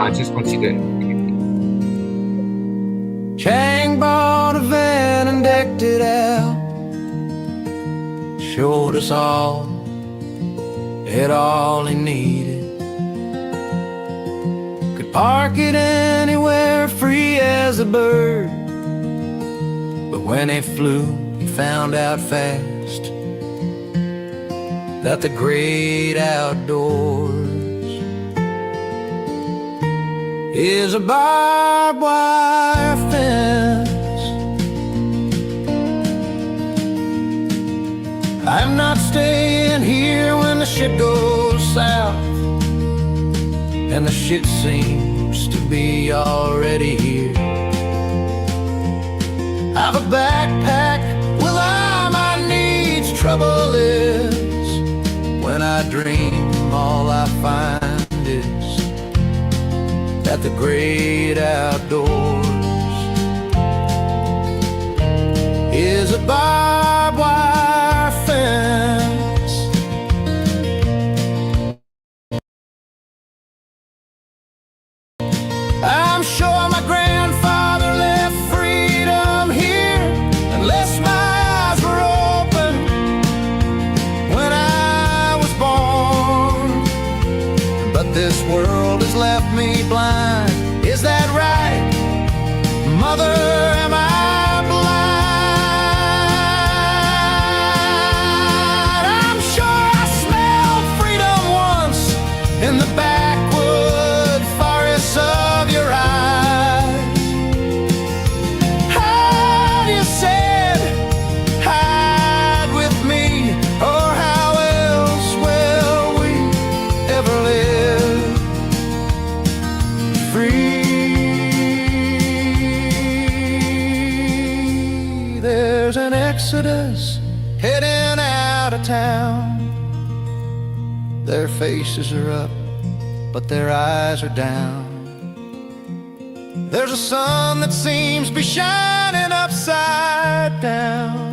I just want you to... Chang bought a van and decked it out, showed us all had all he needed, could park it anywhere, free as a bird. But when he flew, he found out fast that the great outdoors is a barbed wire fence. I'm not staying here when the shit goes south, and the shit seems to be already here. I've a backpack with all my needs. Trouble is, when I dream, all I find is that the great outdoors is a barbed wire fence. I'm sure my grandfather left freedom here, unless my eyes were open when I was born. But this world has left me blind. Is that right, Mother? Am I blind? I'm sure I smelled freedom once in the backwood forests of your eyes. How you said, hide with me, or how else will we ever live free? There's an exodus heading out of town. Their faces are up, but their eyes are down. There's a sun that seems to be shining upside down,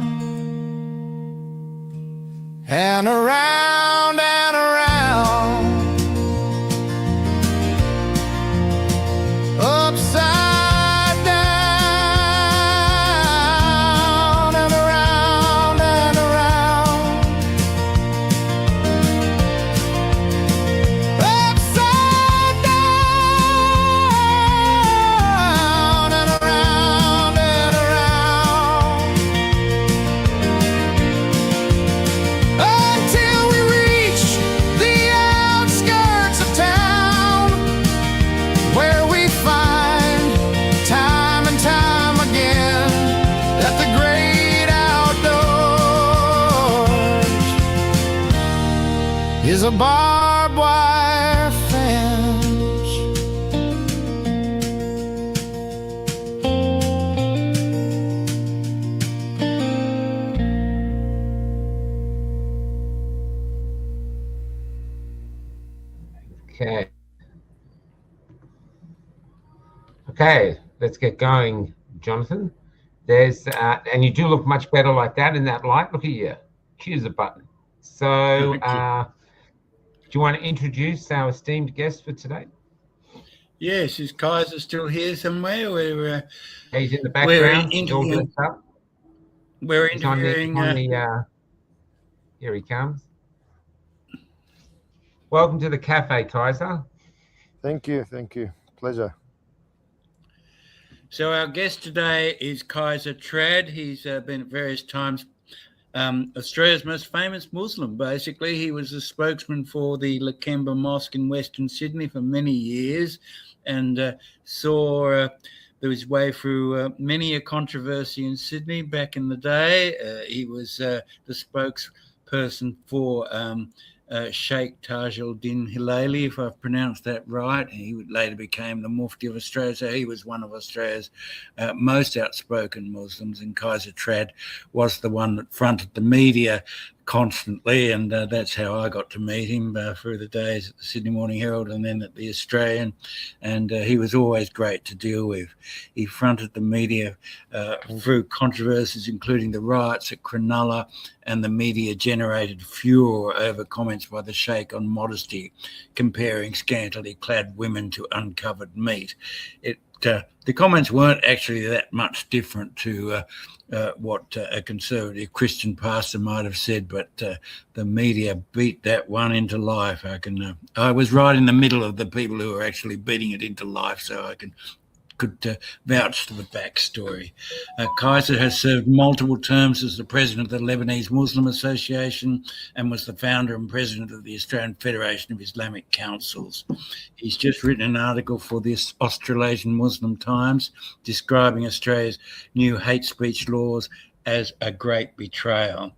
and around and around, upside down, and around and around, upside down, and around and around, until we reach the outskirts of town, where we find time and time again that the great outdoors is a barbed wire fence. Okay. Okay, let's get going, Jonathan. There's, and you do look much better like that in that light. Look at you. Choose a button. So, do you want to introduce our esteemed guest for today? Yes, is Keysar still here somewhere? He's in the background. We're He's all dressed up. He's on the, here he comes. Welcome to the cafe, Keysar. Thank you. Pleasure. So our guest today is Keysar Trad. He's been at various times Australia's most famous Muslim, basically. He was the spokesman for the Lakemba Mosque in Western Sydney for many years, and saw his way through many a controversy in Sydney back in the day. He was the spokesperson for Sheikh Taj Hilaly, if I've pronounced that right. He later became the Mufti of Australia, so he was one of Australia's most outspoken Muslims, and Keysar Trad was the one that fronted the media constantly, and that's how I got to meet him through the days at the Sydney Morning Herald and then at the Australian, and he was always great to deal with. He fronted the media through controversies, including the riots at Cronulla and the media-generated furore over comments by the Sheikh on modesty, comparing scantily clad women to uncovered meat. The comments weren't actually that much different to what a conservative Christian pastor might have said, but the media beat that one into life. I was right in the middle of the people who were actually beating it into life, so I could vouch for the backstory. Keysar has served multiple terms as the president of the Lebanese Muslim Association and was the founder and president of the Australian Federation of Islamic Councils. He's just written an article for the Australasian Muslim Times describing Australia's new hate speech laws as a great betrayal.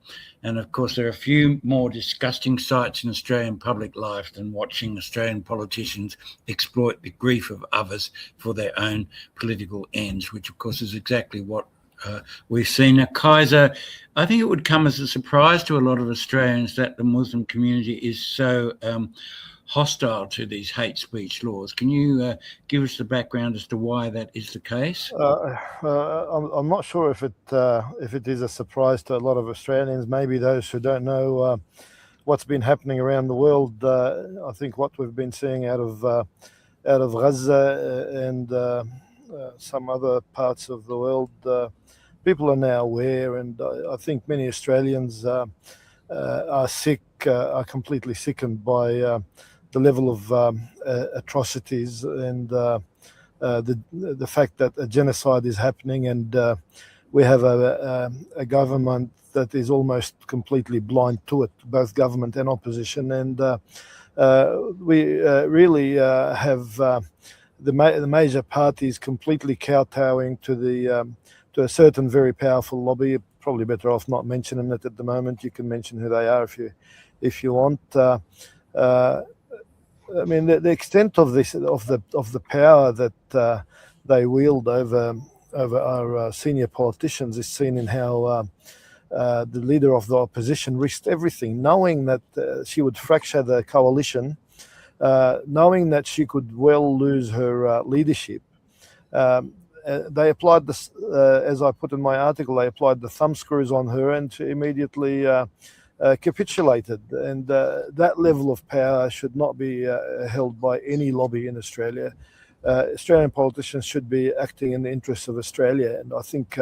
And of course, there are a few more disgusting sights in Australian public life than watching Australian politicians exploit the grief of others for their own political ends, which of course is exactly what we've seen. Now, Keysar, I think it would come as a surprise to a lot of Australians that the Muslim community is so hostile to these hate speech laws. Can you give us the background as to why that is the case? I'm not sure if it is a surprise to a lot of Australians. Maybe those who don't know what's been happening around the world. I think what we've been seeing out of Gaza and some other parts of the world, people are now aware, and I think many Australians are completely sickened by the level of atrocities and the fact that a genocide is happening, and we have a government that is almost completely blind to it, both government and opposition. And we really have the major parties completely kowtowing to a certain very powerful lobby. You're probably better off not mentioning it at the moment. You can mention who they are if you want. I mean, the extent of the power that they wield over our senior politicians is seen in how the leader of the opposition risked everything, knowing that she would fracture the coalition, knowing that she could well lose her leadership. They applied this, as I put in my article, they applied the thumbscrews on her, and she immediately capitulated. And that level of power should not be held by any lobby in Australia. Australian politicians should be acting in the interests of Australia, and I think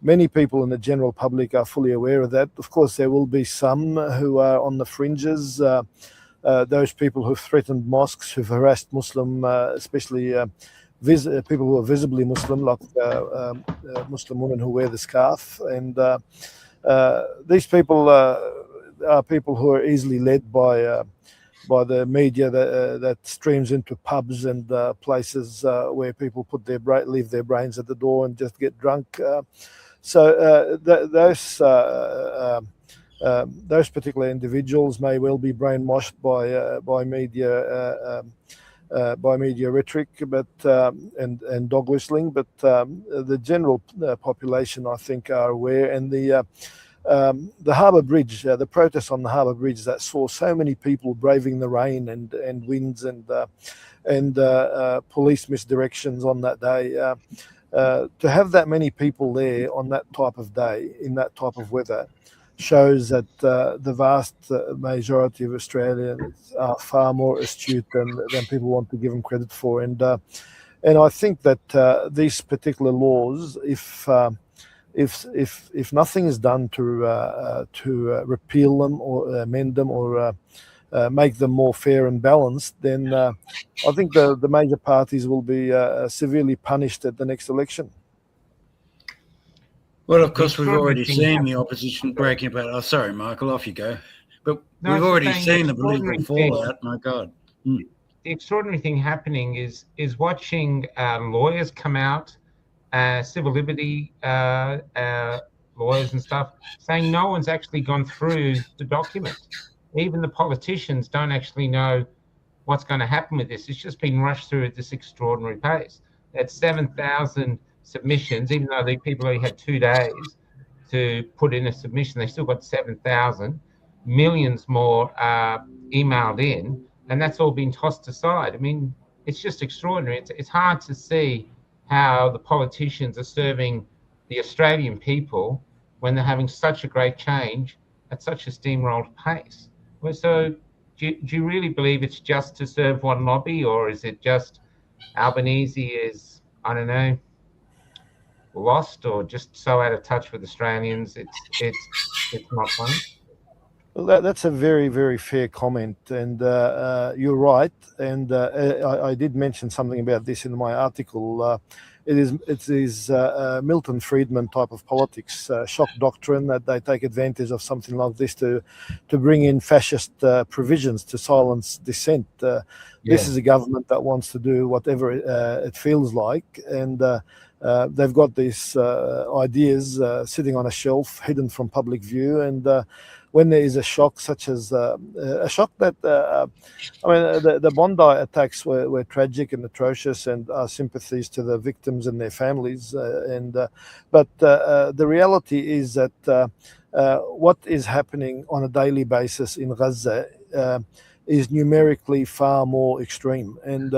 many people in the general public are fully aware of that. Of course, there will be some who are on the fringes, those people who've threatened mosques, who've harassed Muslim, especially people who are visibly Muslim, like Muslim women who wear the scarf. And these people are people who are easily led by the media that streams into pubs and places where people leave their brains at the door and just get drunk. So those particular individuals may well be brainwashed by media rhetoric, but and dog whistling. But the general population, I think, are aware. And the Harbour Bridge, the protests on the Harbour Bridge that saw so many people braving the rain and winds and police misdirections on that day. To have that many people there on that type of day, in that type of weather, shows that the vast majority of Australians are far more astute than people want to give them credit for. And I think that these particular laws, if nothing is done to repeal them or amend them or make them more fair and balanced, then I think the major parties will be severely punished at the next election. Well, of course, we've already seen the opposition breaking apart. Oh, sorry, Michael, off you go. But we've already seen the political fallout. My God. The extraordinary thing happening is watching lawyers come out, civil liberty lawyers and stuff, saying no one's actually gone through the document. Even the politicians don't actually know what's going to happen with this. It's just been rushed through at this extraordinary pace. That's 7,000 submissions, even though the people only had 2 days to put in a submission, they still got 7,000. millions more emailed in, and that's all been tossed aside. I mean, it's just extraordinary. It's hard to see how the politicians are serving the Australian people when they're having such a great change at such a steamrolled pace. Well, so do you really believe it's just to serve one lobby, or is it just Albanese is, I don't know, lost or just so out of touch with Australians? It's not funny. Well, that's a very, very fair comment, and you're right. And I did mention something about this in my article. It is Milton Friedman type of politics, shock doctrine, that they take advantage of something like this to bring in fascist provisions to silence dissent. This is a government that wants to do whatever it feels like, and they've got these ideas sitting on a shelf, hidden from public view, and when there is a shock, such as a shock that, I mean, the Bondi attacks were tragic and atrocious, and our sympathies to the victims and their families. But the reality is that what is happening on a daily basis in Gaza is numerically far more extreme, and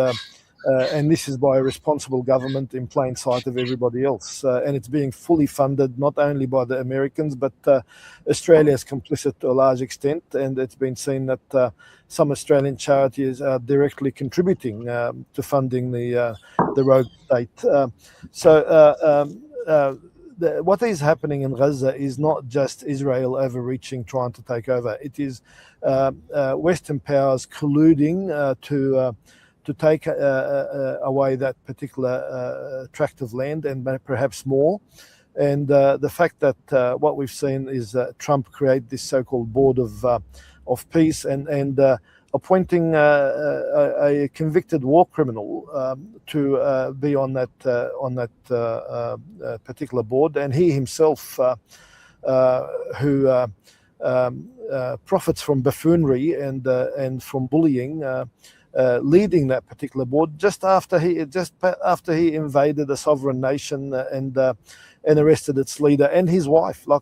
this is by a responsible government in plain sight of everybody else. And it's being fully funded not only by the Americans, but Australia is complicit to a large extent. And it's been seen that some Australian charities are directly contributing to funding the rogue state. What is happening in Gaza is not just Israel overreaching, trying to take over. It is Western powers colluding to take away that particular tract of land and perhaps more. And the fact that what we've seen is Trump create this so-called board of peace and appointing a convicted war criminal to be on that particular board, and he himself, who profits from buffoonery and from bullying. Leading that particular board just after he invaded a sovereign nation and arrested its leader and his wife. Like,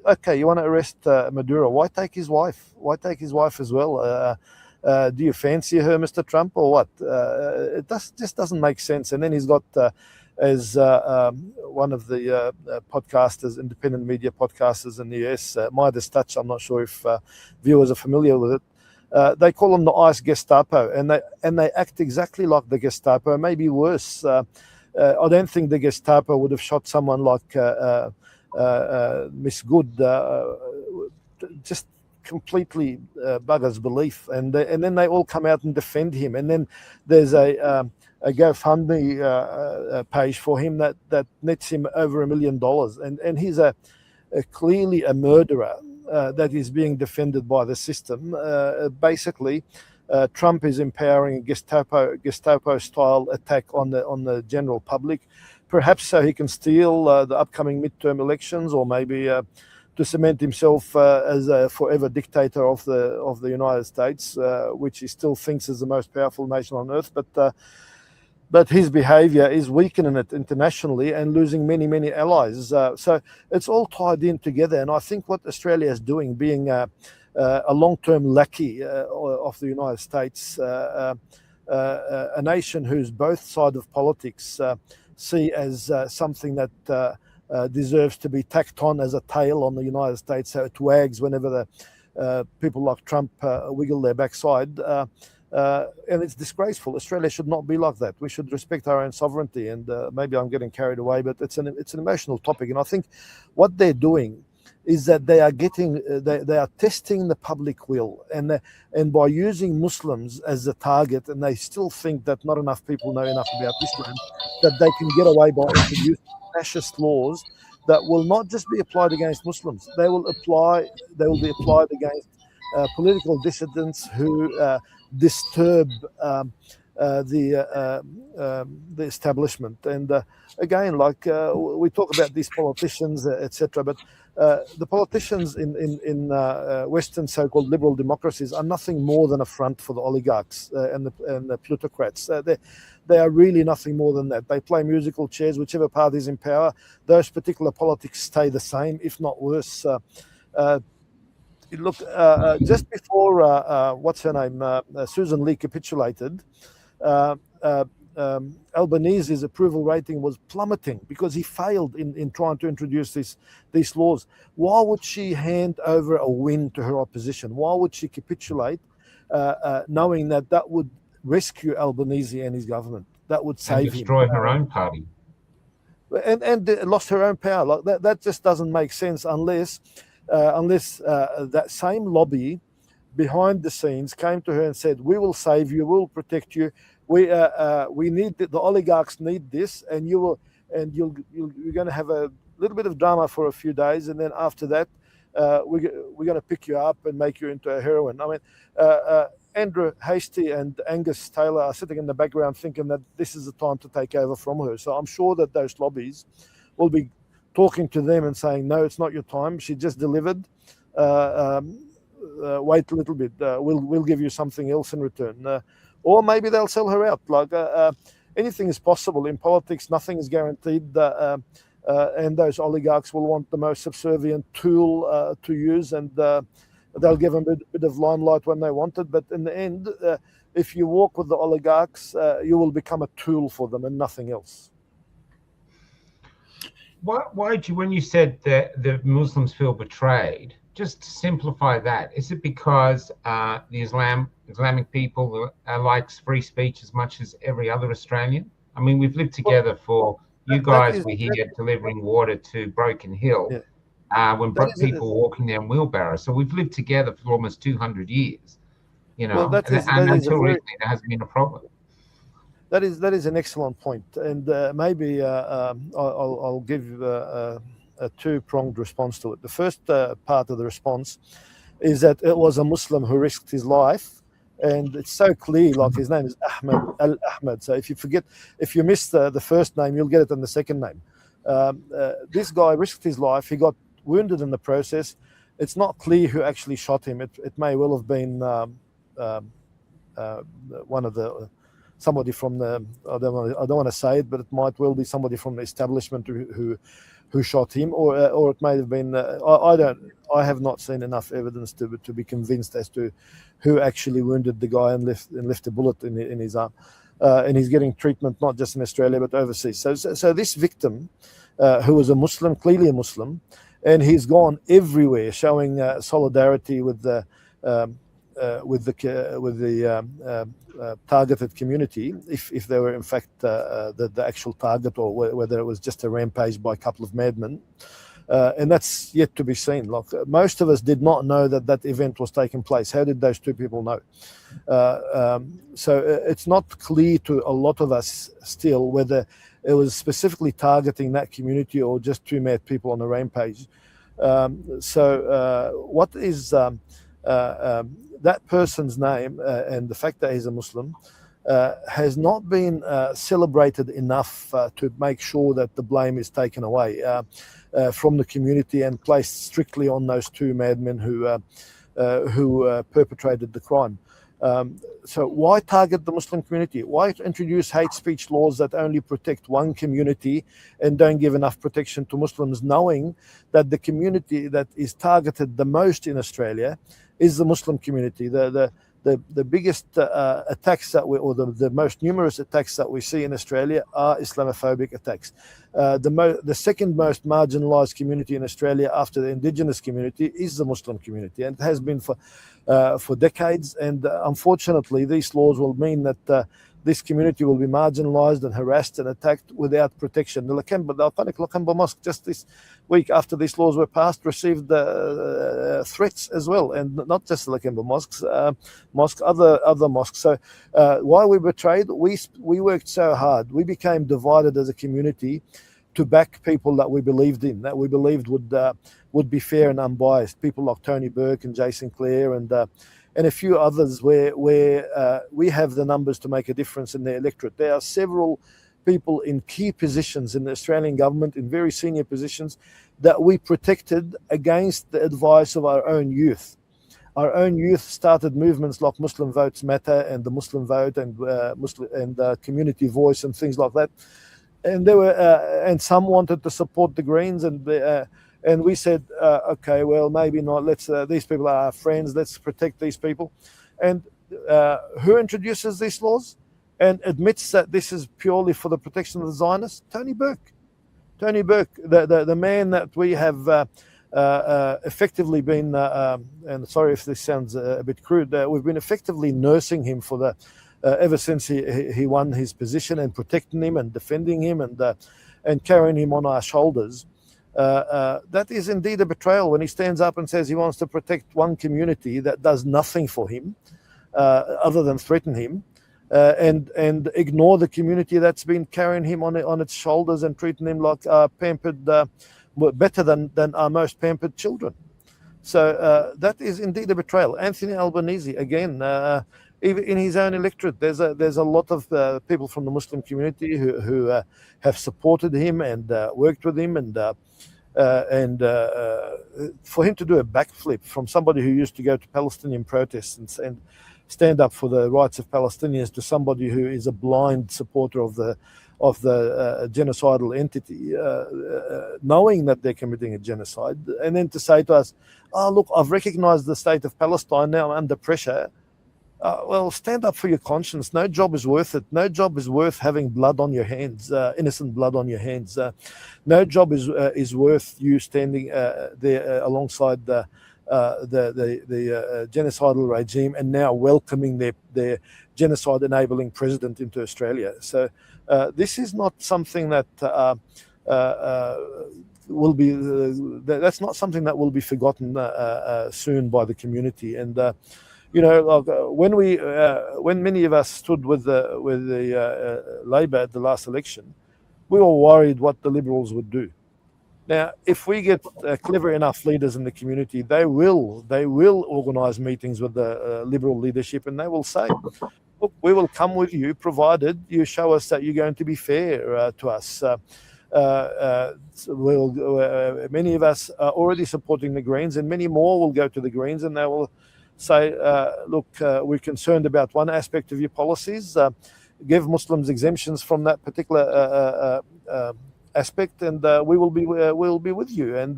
okay, you want to arrest Maduro? Why take his wife? Why take his wife as well? Do you fancy her, Mr. Trump, or what? It just doesn't make sense. And then he's got as one of the podcasters, independent media podcasters in the US, Midas Touch. I'm not sure if viewers are familiar with it. They call them the ICE Gestapo, and they act exactly like the Gestapo, maybe worse. I don't think the Gestapo would have shot someone like Miss Good, just completely buggers belief, and then they all come out and defend him. And then there's a GoFundMe page for him that nets him over $1 million, and he's clearly a murderer. That is being defended by the system. Basically, Trump is empowering a Gestapo-style attack on the general public, perhaps so he can steal the upcoming midterm elections, or maybe to cement himself as a forever dictator of the United States, which he still thinks is the most powerful nation on earth. But his behavior is weakening it internationally and losing many, many allies. So it's all tied in together. And I think what Australia is doing, being a long-term lackey of the United States, a nation whose both sides of politics see as something that deserves to be tacked on as a tail on the United States, so it wags whenever the people like Trump wiggle their backside. And it's disgraceful. Australia should not be like that. We should respect our own sovereignty. And maybe I'm getting carried away, but it's an emotional topic. And I think what they're doing is that they are testing the public will, and by using Muslims as the target, and they still think that not enough people know enough about Islam, that they can get away by introducing fascist laws that will not just be applied against Muslims. They will be applied against political dissidents who disturb the establishment. And again, like we talk about these politicians, etc., but the politicians in Western so-called liberal democracies are nothing more than a front for the oligarchs and the plutocrats. They are really nothing more than that. They play musical chairs. Whichever party is in power, those particular politics stay the same, if not worse. Look, just before what's her name, Susan Lee capitulated, uh, uh, Albanese's approval rating was plummeting because he failed in trying to introduce these laws. Why would she hand over a win to her opposition? Why would she capitulate, knowing that would rescue Albanese and his government? That would save and destroy her own party. And lost her own power. Like that just doesn't make sense unless that same lobby behind the scenes came to her and said, "We will save you. We will protect you. We need the oligarchs need this, and you're going to have a little bit of drama for a few days, and then after that, we're going to pick you up and make you into a heroine." I mean, Andrew Hastie and Angus Taylor are sitting in the background thinking that this is the time to take over from her. So I'm sure that those lobbies will be talking to them and saying, "No, it's not your time. She just delivered. Wait a little bit. We'll give you something else in return." Or maybe they'll sell her out. Like anything is possible in politics. Nothing is guaranteed. And those oligarchs will want the most subservient tool to use, and they'll give them a bit of limelight when they want it. But in the end, if you walk with the oligarchs, you will become a tool for them and nothing else. Why do you, when you said that the Muslims feel betrayed, just to simplify that, is it because the Islamic people likes free speech as much as every other Australian? I mean, we've lived together for, you guys were here delivering water to Broken Hill when people were walking there in wheelbarrows. So we've lived together for almost 200 years, you know, and until recently there hasn't been a problem. That is an excellent point, and maybe I'll give a two-pronged response to it. The first part of the response is that it was a Muslim who risked his life, and it's so clear. Like his name is Ahmed. So if you miss the first name, you'll get it in the second name. This guy risked his life. He got wounded in the process. It's not clear who actually shot him. It may well have been one of the. Somebody from the I don't want to say it, but it might well be somebody from the establishment who shot him, or it may have been I have not seen enough evidence to be convinced as to who actually wounded the guy and left a bullet in his arm, and he's getting treatment not just in Australia but overseas. So this victim, who was a Muslim, clearly a Muslim, and he's gone everywhere showing solidarity with the targeted community, if they were in fact the actual target, or whether it was just a rampage by a couple of madmen, and that's yet to be seen. Like most of us did not know that event was taking place. How did those two people know? So it's not clear to a lot of us still whether it was specifically targeting that community or just two mad people on a rampage. What is that person's name and the fact that he's a Muslim has not been celebrated enough to make sure that the blame is taken away from the community and placed strictly on those two madmen who perpetrated the crime. So why target the Muslim community? Why introduce hate speech laws that only protect one community and don't give enough protection to Muslims, knowing that the community that is targeted the most in Australia is the Muslim community? The biggest attacks the most numerous attacks that we see in Australia are Islamophobic attacks. The second most marginalised community in Australia after the Indigenous community is the Muslim community, and it has been for decades. And unfortunately, these laws will mean that this community will be marginalised and harassed and attacked without protection. The iconic Lakemba Mosque, just this week after these laws were passed, received threats as well, and not just the Lakemba mosque, other mosques. So why we betrayed? We worked so hard. We became divided as a community to back people that we believed in, that we believed would be fair and unbiased. People like Tony Burke and Jason Clare and a few others where we have the numbers to make a difference in the electorate. There are several people in key positions in the Australian government, in very senior positions, that we protected against the advice of our own youth. Our own youth started movements like Muslim Votes Matter and the Muslim Vote and Community Voice and things like that. And there were and some wanted to support the Greens, and And we said, okay, well, maybe not. Let's. These people are our friends. Let's protect these people. And who introduces these laws and admits that this is purely for the protection of the Zionists? Tony Burke. Tony Burke, the man that we have effectively been, and sorry if this sounds a bit crude, we've been effectively nursing him for the ever since he won his position, and protecting him and defending him and carrying him on our shoulders. That is indeed a betrayal when he stands up and says he wants to protect one community that does nothing for him other than threaten him. And ignore the community that's been carrying him on its shoulders and treating him like pampered, better than our most pampered children. So that is indeed a betrayal. Anthony Albanese, again, even in his own electorate, there's a lot of people from the Muslim community who have supported him and worked with him, and for him to do a backflip from somebody who used to go to Palestinian protests and stand up for the rights of Palestinians to somebody who is a blind supporter of the genocidal entity, knowing that they're committing a genocide, and then to say to us, "Oh, look, I've recognized the state of Palestine now under pressure." Well, stand up for your conscience. No job is worth it. No job is worth having blood on your hands, innocent blood on your hands. No job is worth you standing there alongside the genocidal regime and now welcoming their genocide-enabling president into Australia. So this is not something that will be. That's not something that will be forgotten soon by the community. And when many of us stood with the Labor at the last election, we were worried what the Liberals would do. Now, if we get clever enough leaders in the community, they will organise meetings with the Liberal leadership, and they will say, "Look, we will come with you, provided you show us that you're going to be fair to us." Many of us are already supporting the Greens, and many more will go to the Greens, and they will say, "Look, we're concerned about one aspect of your policies. Give Muslims exemptions from that particular aspect, and we'll be with you," and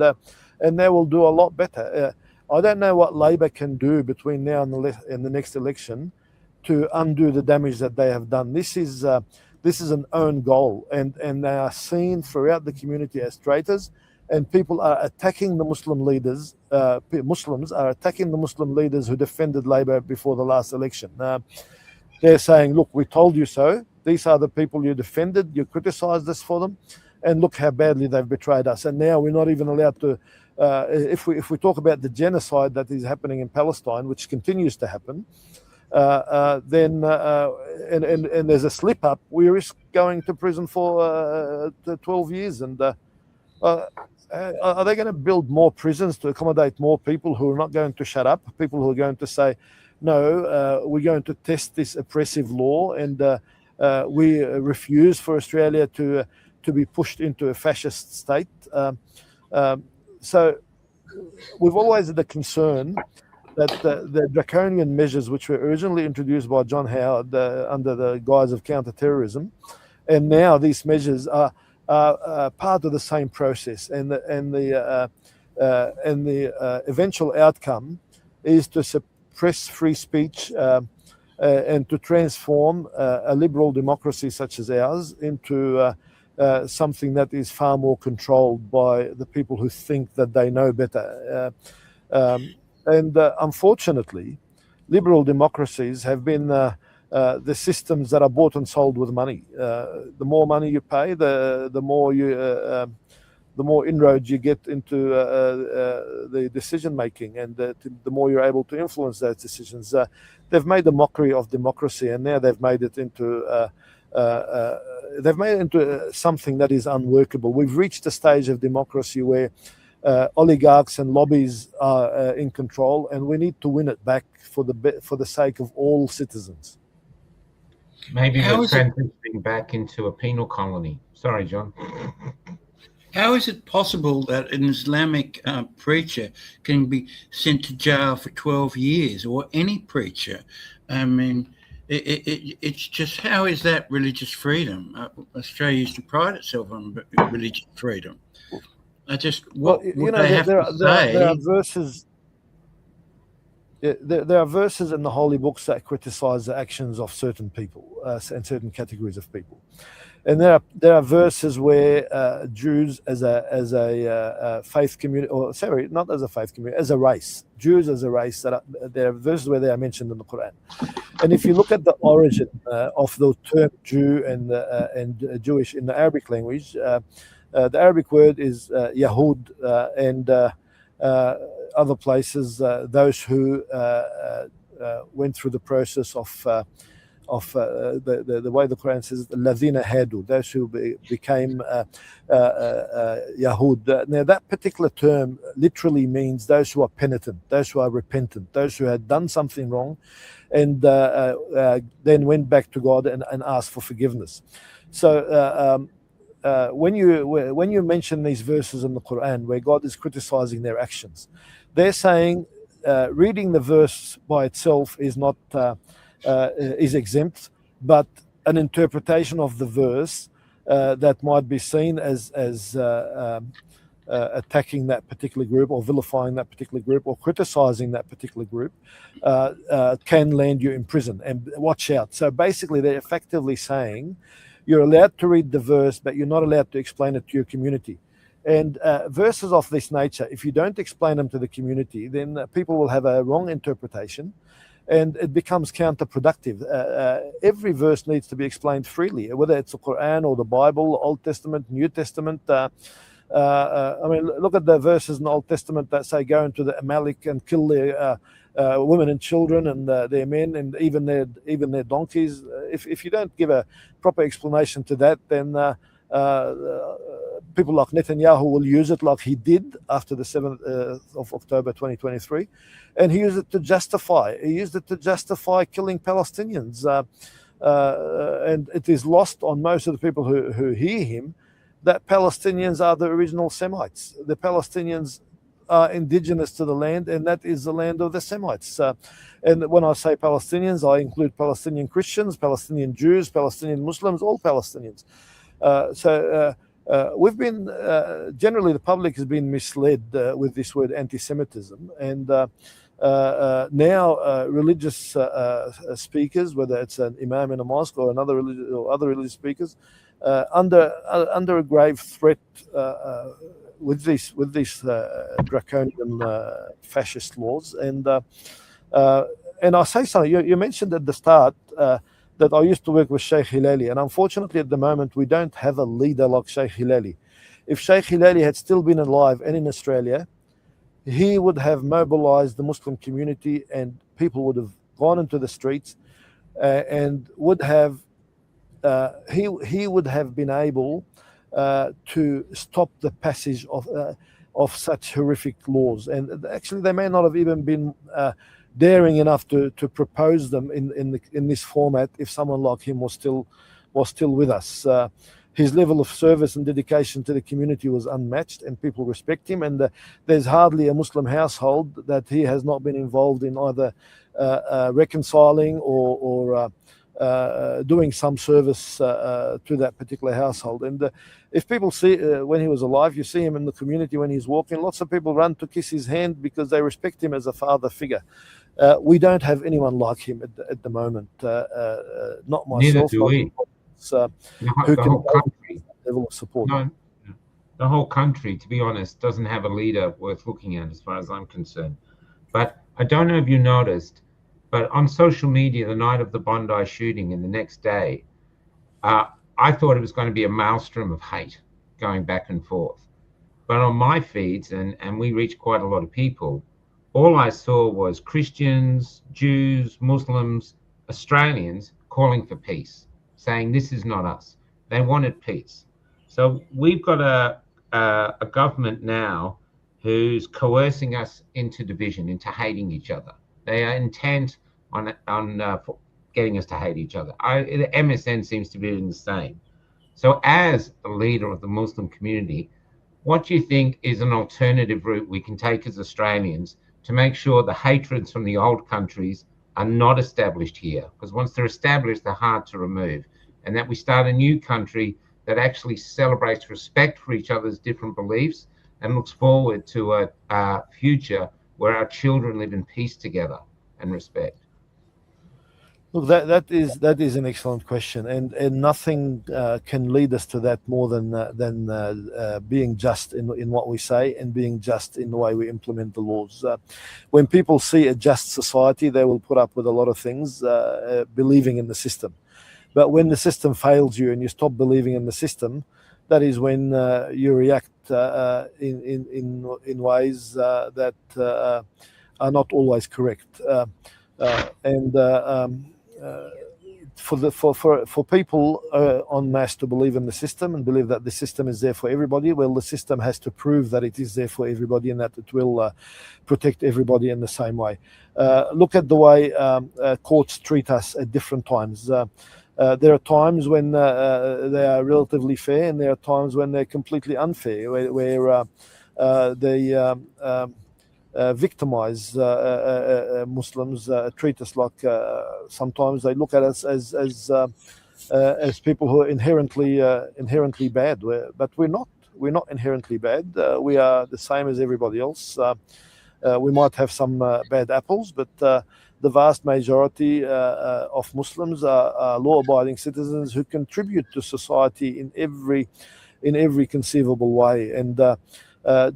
they will do a lot better. I don't know what Labor can do between now and the next election to undo the damage that they have done. This is an own goal, and they are seen throughout the community as traitors, and people are attacking the Muslim leaders. Muslims are attacking the Muslim leaders who defended Labor before the last election. They're saying, "Look, we told you so. These are the people you defended. You criticised us for them. And look how badly they've betrayed us." And now we're not even allowed to, if we talk about the genocide that is happening in Palestine, which continues to happen, then there's a slip up, we risk going to prison for 12 years. And are they going to build more prisons to accommodate more people who are not going to shut up? People who are going to say, "No, we're going to test this oppressive law, and we refuse for Australia to be pushed into a fascist state." So we've always had the concern that the draconian measures which were originally introduced by John Howard under the guise of counter-terrorism, and now these measures are part of the same process, and the eventual outcome is to suppress free speech and to transform a liberal democracy such as ours into something that is far more controlled by the people who think that they know better. And unfortunately, liberal democracies have been the systems that are bought and sold with money. The more money you pay, the more inroads you get into the decision making, and the more you're able to influence those decisions. They've made a mockery of democracy, and now they've made it into something that is unworkable. We've reached a stage of democracy where oligarchs and lobbies are in control, and we need to win it back for the sake of all citizens. Maybe we're transitioning back into a penal colony. Sorry, John. How is it possible that an Islamic preacher can be sent to jail for 12 years, or any preacher? I mean, it's just, how is that religious freedom? Australia used to pride itself on religious freedom. I just, Well, what you would know, they have to say? there are verses. Yeah, there are verses in the holy books that criticize the actions of certain people and certain categories of people, and there are verses where Jews as a faith community, or sorry, not as a faith community, as a race, Jews as a race, there are verses where they are mentioned in the Quran. And if you look at the origin of the term Jew and Jewish in the Arabic language, the Arabic word is Yahud, and other places, those who went through the process of the way the Quran says, Ladina Hadu, those who became Yahud. Now, that particular term literally means those who are penitent, those who are repentant, those who had done something wrong and then went back to God and asked for forgiveness. So when you mention these verses in the Quran where God is criticizing their actions, they're saying reading the verse by itself is not is exempt, but an interpretation of the verse that might be seen as attacking that particular group or vilifying that particular group or criticizing that particular group can land you in prison, and watch out. So basically they're effectively saying you're allowed to read the verse, but you're not allowed to explain it to your community. And verses of this nature, if you don't explain them to the community, then people will have a wrong interpretation and it becomes counterproductive. Every verse needs to be explained freely, whether it's the Quran or the Bible, Old Testament, New Testament. I mean, look at the verses in the Old Testament that say go into the Amalek and kill their women and children and their men and even their donkeys. If you don't give a proper explanation to that, then people like Netanyahu will use it like he did after the 7th of October 2023, and he used it to justify. He used it to justify killing Palestinians, and it is lost on most of the people who hear him that Palestinians are the original Semites. The Palestinians are indigenous to the land, and that is the land of the Semites. And when I say Palestinians, I include Palestinian Christians, Palestinian Jews, Palestinian Muslims, all Palestinians. We've been, generally the public has been misled with this word anti-Semitism, and now religious speakers, whether it's an imam in a mosque or other religious speakers, under a grave threat with these draconian fascist laws. And I say something. You mentioned at the start that I used to work with Sheikh Hilaly, and unfortunately at the moment we don't have a leader like Sheikh Hilaly. If Sheikh Hilaly had still been alive and in Australia, he would have mobilized the Muslim community, and people would have gone into the streets and would have he would have been able to stop the passage of such horrific laws. And actually they may not have even been daring enough to propose them in this format if someone like him was still with us. His level of service and dedication to the community was unmatched, and people respect him. And there's hardly a Muslim household that he has not been involved in either reconciling or doing some service to that particular household. And if people see when he was alive, you see him in the community when he's walking, lots of people run to kiss his hand because they respect him as a father figure. We don't have anyone like him at the moment. Not myself. Neither do we. Who the can whole country. level of support. No, the whole country, to be honest, doesn't have a leader worth looking at as far as I'm concerned. But I don't know if you noticed, but on social media, the night of the Bondi shooting and the next day, I thought it was going to be a maelstrom of hate going back and forth. But on my feeds, and we reach quite a lot of people, all I saw was Christians, Jews, Muslims, Australians calling for peace, saying this is not us. They wanted peace. So we've got a government now who's coercing us into division, into hating each other. They are intent on getting us to hate each other. The MSN seems to be doing the same. So as a leader of the Muslim community, what do you think is an alternative route we can take as Australians to make sure the hatreds from the old countries are not established here? Because once they're established, they're hard to remove. And that we start a new country that actually celebrates respect for each other's different beliefs and looks forward to a future where our children live in peace together and respect? Look, that is an excellent question, and nothing can lead us to that more than being just in what we say and being just in the way we implement the laws. When people see a just society, they will put up with a lot of things, believing in the system. But when the system fails you and you stop believing in the system, that is when you react in ways that are not always correct. For people en masse to believe in the system and believe that the system is there for everybody, well, the system has to prove that it is there for everybody and that it will protect everybody in the same way. Look at the way courts treat us at different times. There are times when they are relatively fair, and there are times when they're completely unfair, where they victimize Muslims, treat us like sometimes they look at us as people who are inherently bad, but we're not. We're not inherently bad. We are the same as everybody else. We might have some bad apples, but the vast majority of Muslims are law-abiding citizens who contribute to society in every conceivable way. And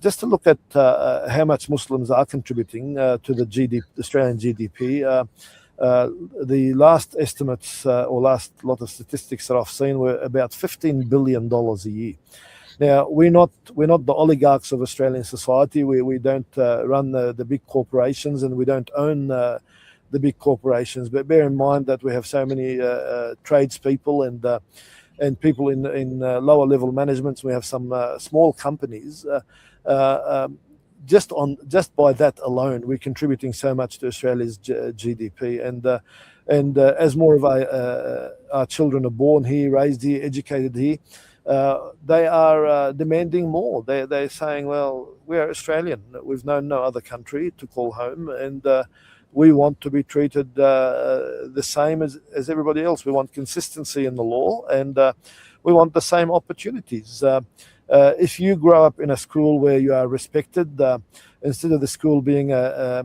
just to look at how much Muslims are contributing to the Australian GDP, the last estimates or last lot of statistics that I've seen were about $15 billion a year. Now, we're not the oligarchs of Australian society. We don't run the big corporations, and we don't own the big corporations. But bear in mind that we have so many tradespeople and people in lower level managements. We have some small companies. Just by that alone, we're contributing so much to Australia's GDP. And as more of our children are born here, raised here, educated here, they are demanding more. They're saying, well, we are Australian. We've known no other country to call home, and we want to be treated the same as everybody else. We want consistency in the law, and we want the same opportunities. If you grow up in a school where you are respected, instead of the school being a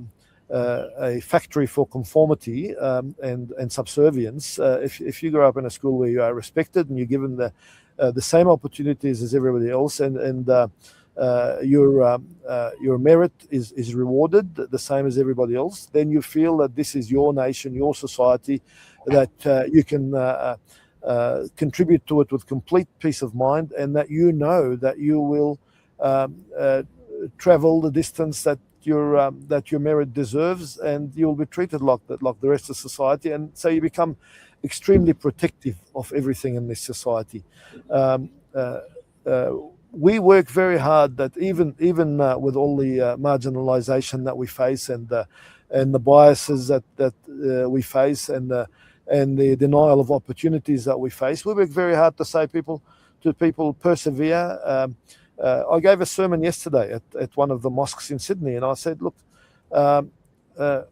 factory for conformity and subservience, if you grow up in a school where you are respected and you're given the same opportunities as everybody else, and your merit is rewarded the same as everybody else, then you feel that this is your nation, your society, that you can contribute to it with complete peace of mind, and that you know that you will travel the distance that your merit deserves, and you'll be treated like the rest of society, and so you become extremely protective of everything in this society. We work very hard that even with all the marginalization that we face, and the biases that we face, and the denial of opportunities that we face, we work very hard to say to people persevere. I gave a sermon yesterday at one of the mosques in Sydney, and I said, look, the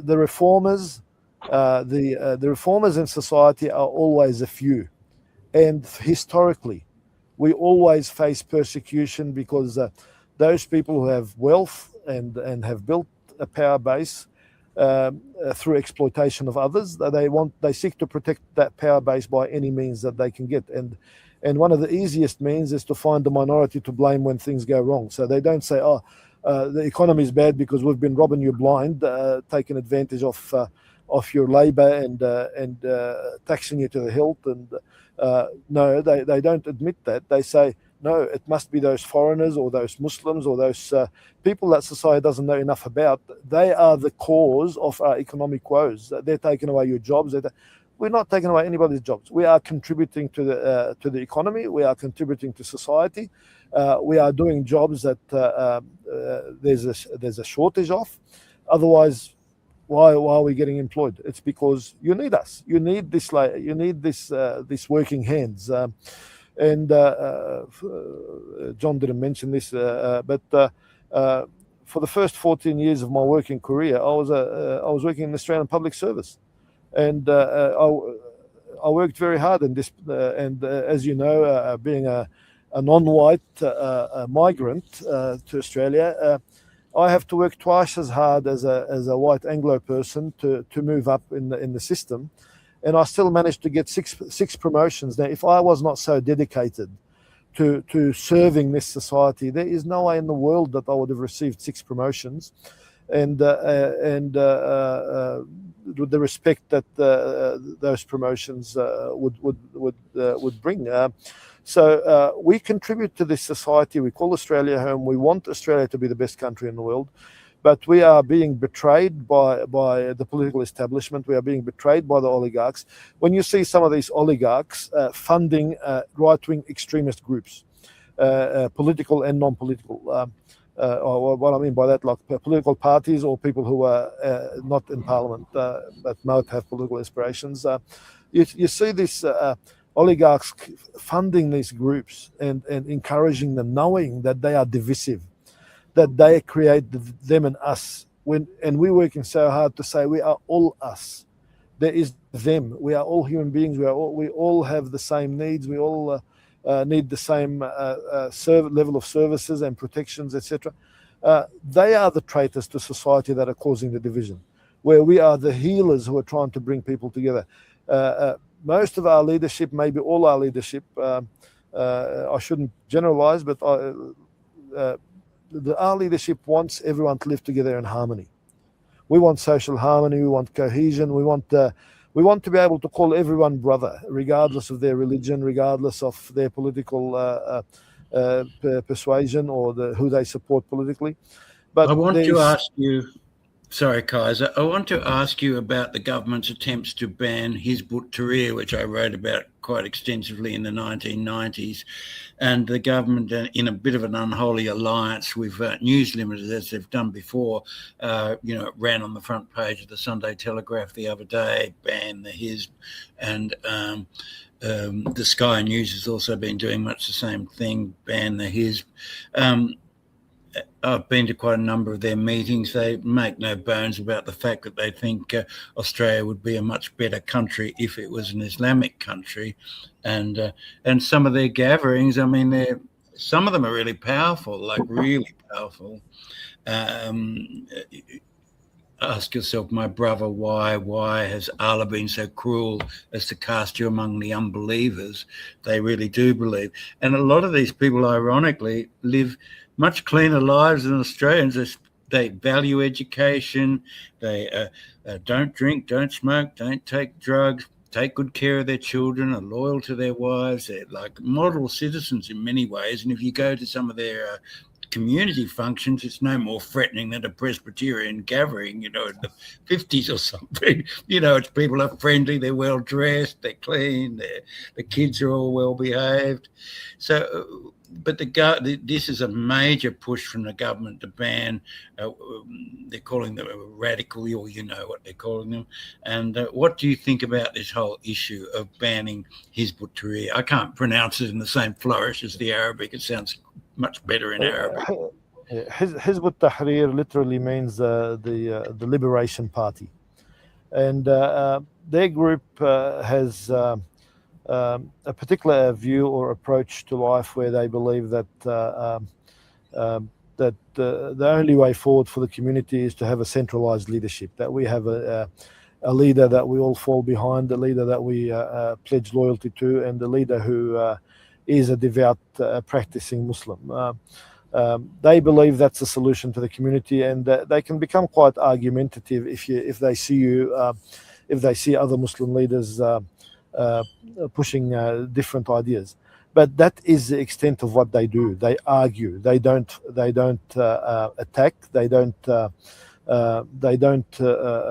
reformers, the reformers in society are always a few, and historically, we always face persecution because those people who have wealth and have built a power base through exploitation of others, they seek to protect that power base by any means that they can get. And one of the easiest means is to find the minority to blame when things go wrong. So they don't say, the economy is bad because we've been robbing you blind, taking advantage of your labor and taxing you to the hilt. And no, they don't admit that. They say, no, it must be those foreigners or those Muslims or those people that society doesn't know enough about. They are the cause of our economic woes. They're taking away your jobs. We're not taking away anybody's jobs. We are contributing to the economy. We are contributing to society. We are doing jobs that there's a shortage of. Otherwise, why are we getting employed? It's because you need us. You need this. You need this working hands. And John didn't mention this, but for the first 14 years of my working career, I was working in Australian public service, and I worked very hard in this. And as you know, being a non-white migrant to Australia, I have to work twice as hard as a white Anglo person to move up in the system, and I still managed to get six promotions. Now, if I was not so dedicated to serving this society, there is no way in the world that I would have received 6 promotions, and with the respect that those promotions would bring. So we contribute to this society. We call Australia home. We want Australia to be the best country in the world, but we are being betrayed by the political establishment. We are being betrayed by the oligarchs. When you see some of these oligarchs funding right-wing extremist groups, political and non-political, or what I mean by that, like political parties or people who are not in parliament but might have political aspirations, you see this oligarchs funding these groups and encouraging them, knowing that they are divisive, that they create them and us. And we're working so hard to say we are all us. There is them. We are all human beings. We all have the same needs. We all need the same level of services and protections, etc. They are the traitors to society that are causing the division, where we are the healers who are trying to bring people together. Most of our leadership, maybe all our leadership, I shouldn't generalize, but our leadership wants everyone to live together in harmony. We want social harmony. We want cohesion. We want to be able to call everyone brother, regardless of their religion, regardless of their political persuasion or who they support politically. But I want to ask you. Sorry, Keysar. I want to ask you about the government's attempts to ban Hizb ut-Tahrir, which I wrote about quite extensively in the 1990s, and the government, in a bit of an unholy alliance with news limiters, as they've done before, it ran on the front page of the Sunday Telegraph the other day, ban the Hizb, and the Sky News has also been doing much the same thing, ban the Hizb. I've been to quite a number of their meetings. They make no bones about the fact that they think Australia would be a much better country if it was an Islamic country. And some of their gatherings, I mean, some of them are really powerful, like really powerful. Ask yourself, my brother, why has Allah been so cruel as to cast you among the unbelievers? They really do believe. And a lot of these people, ironically, live much cleaner lives than Australians. They value education. They don't drink, don't smoke, don't take drugs, take good care of their children, are loyal to their wives. They're like model citizens in many ways. And if you go to some of their community functions, it's no more threatening than a Presbyterian gathering, in the 50s or something. It's people are friendly, they're well dressed, they're clean, the kids are all well behaved. So, but this is a major push from the government to ban. They're calling them radical, or what they're calling them. And what do you think about this whole issue of banning Hizb ut-Tahrir? I can't pronounce it in the same flourish as the Arabic. It sounds much better in Arabic. Hizb ut-Tahrir literally means the Liberation Party, and their group has a particular view or approach to life where they believe that the only way forward for the community is to have a centralized leadership, that we have a leader that we all fall behind, a leader that we pledge loyalty to, and a leader who is a devout practicing Muslim. They believe that's the solution to the community, and they can become quite argumentative if they see other Muslim leaders pushing different ideas. But that is the extent of what they do. They argue. They don't attack. They don't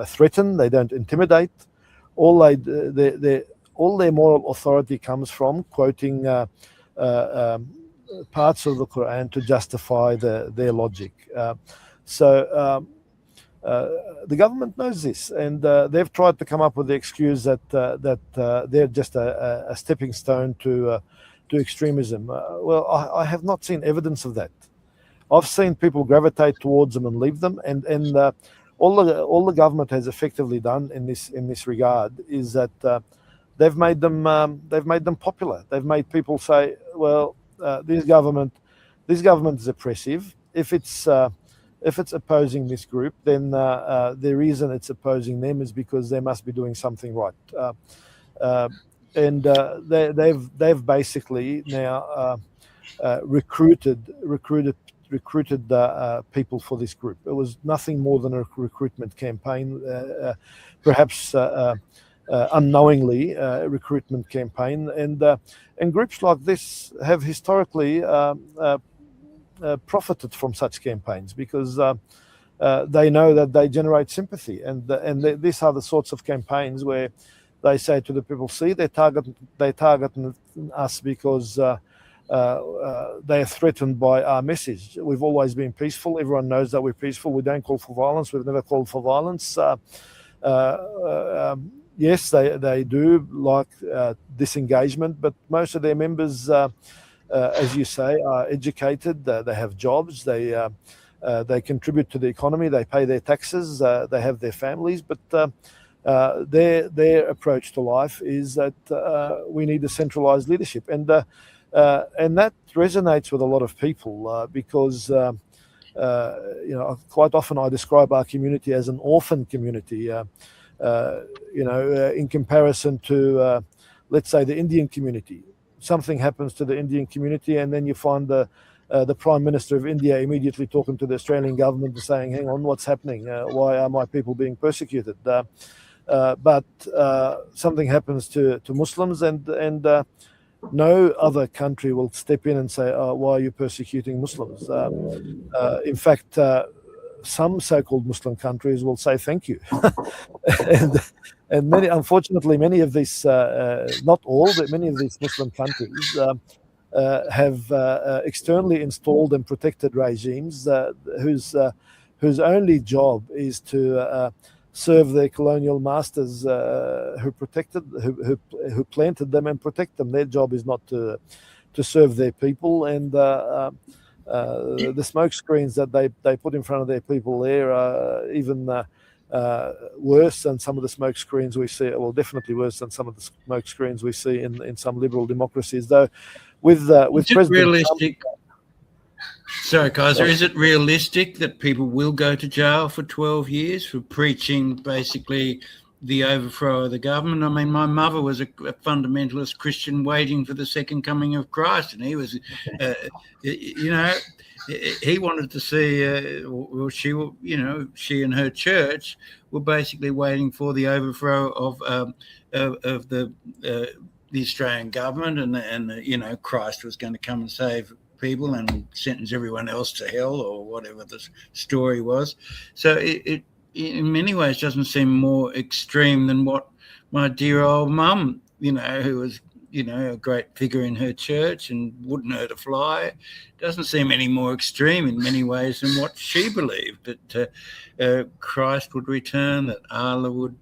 threaten. They don't intimidate. All their moral authority comes from quoting parts of the Quran to justify their logic. So the government knows this, and they've tried to come up with the excuse that they're just a stepping stone to extremism. Well, I have not seen evidence of that. I've seen people gravitate towards them and leave them, and all the government has effectively done in this regard is that they've made them popular. They've made people say, well, this government is oppressive. If it's opposing this group, then the reason it's opposing them is because they must be doing something right. And they've basically now recruited people for this group. It was nothing more than a recruitment campaign, perhaps unknowingly recruitment campaign, and groups like this have historically profited from such campaigns because they know that they generate sympathy, and these are the sorts of campaigns where they say to the people, see, they target us because they are threatened by our message. We've always been peaceful. Everyone knows that we're peaceful. We don't call for violence. We've never called for violence. Yes, they do like disengagement, but most of their members, as you say, are educated. They have jobs. They contribute to the economy. They pay their taxes. They have their families. But their approach to life is that we need a centralized leadership, and that resonates with a lot of people because quite often I describe our community as an orphan community. In comparison to, let's say, the Indian community. Something happens to the Indian community, and then you find the Prime Minister of India immediately talking to the Australian government and saying, hang on, what's happening? Why are my people being persecuted? But something happens to Muslims, and no other country will step in and say, why are you persecuting Muslims? In fact, some so-called Muslim countries will say thank you. and many, unfortunately, many of these, not all, but many of these Muslim countries have externally installed and protected regimes whose only job is to serve their colonial masters who planted them and protect them. Their job is not to serve their people, and the smoke screens that they put in front of their people there are even worse than some of the smoke screens we see. Well, definitely worse than some of the smoke screens we see in some liberal democracies. Though, with President realistic? Trump, sorry, Keysar, is it realistic that people will go to jail for 12 years for preaching basically the overthrow of the government? I mean, my mother was a fundamentalist Christian waiting for the second coming of Christ, and he was, he wanted to see, she and her church were basically waiting for the overthrow of the Australian government, and Christ was going to come and save people and sentence everyone else to hell or whatever the story was. So it in many ways doesn't seem more extreme than what my dear old mum, who was, a great figure in her church and wouldn't hurt a fly, doesn't seem any more extreme in many ways than what she believed, that Christ would return, that Allah would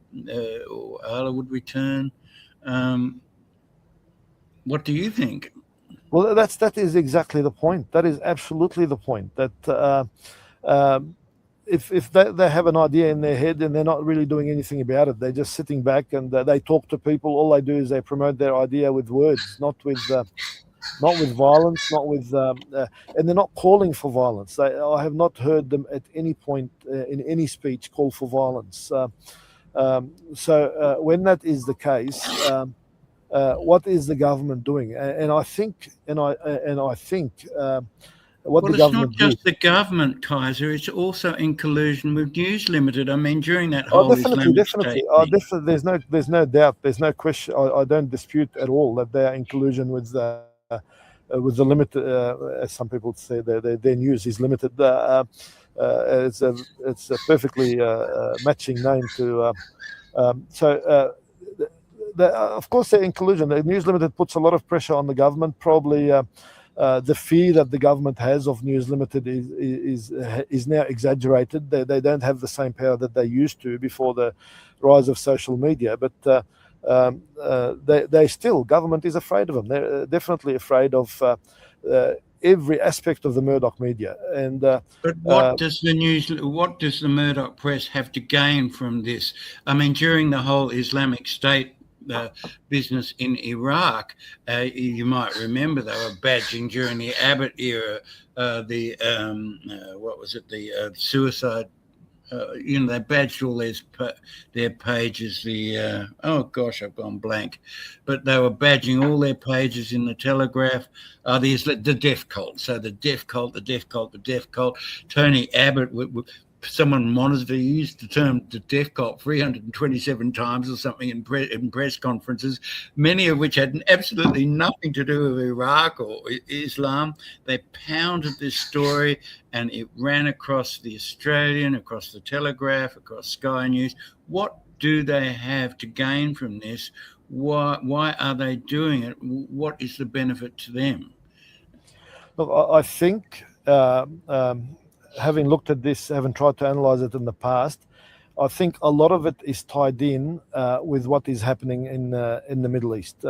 return. What do you think? Well, that is exactly the point. That is absolutely the point. That if they have an idea in their head and they're not really doing anything about it, they're just sitting back and they talk to people. All they do is they promote their idea with words, not with violence, and they're not calling for violence. I have not heard them at any point in any speech call for violence. So when that is the case, what is the government doing? And I think what the government it's not just the government, Keysar. It's also in collusion with News Limited. I mean, during that whole definitely. There's no doubt. There's no question. I don't dispute at all that they are in collusion with the Limited, as some people say. Their news is Limited. It's a perfectly matching name to. Of course, they're in collusion. The News Limited puts a lot of pressure on the government. Probably the fear that the government has of News Limited is now exaggerated. They don't have the same power that they used to before the rise of social media. But government is afraid of them. They're definitely afraid of every aspect of the Murdoch media. And but what does the Murdoch press have to gain from this? I mean, during the whole Islamic State business in Iraq. You might remember they were badging during the Abbott era the suicide. They badged all their pages. Oh gosh, I've gone blank. But they were badging all their pages in the Telegraph. The death cult. So the death cult, the death cult, the death cult. Tony Abbott someone monitored, he used the term the death cult 327 times or something in press conferences, many of which had absolutely nothing to do with Iraq or Islam. They pounded this story and it ran across the Australian, across the Telegraph, across Sky News. What do they have to gain from this? Why are they doing it? What is the benefit to them? Look, I think having looked at this, having tried to analyze it in the past, I think a lot of it is tied in with what is happening in the Middle East.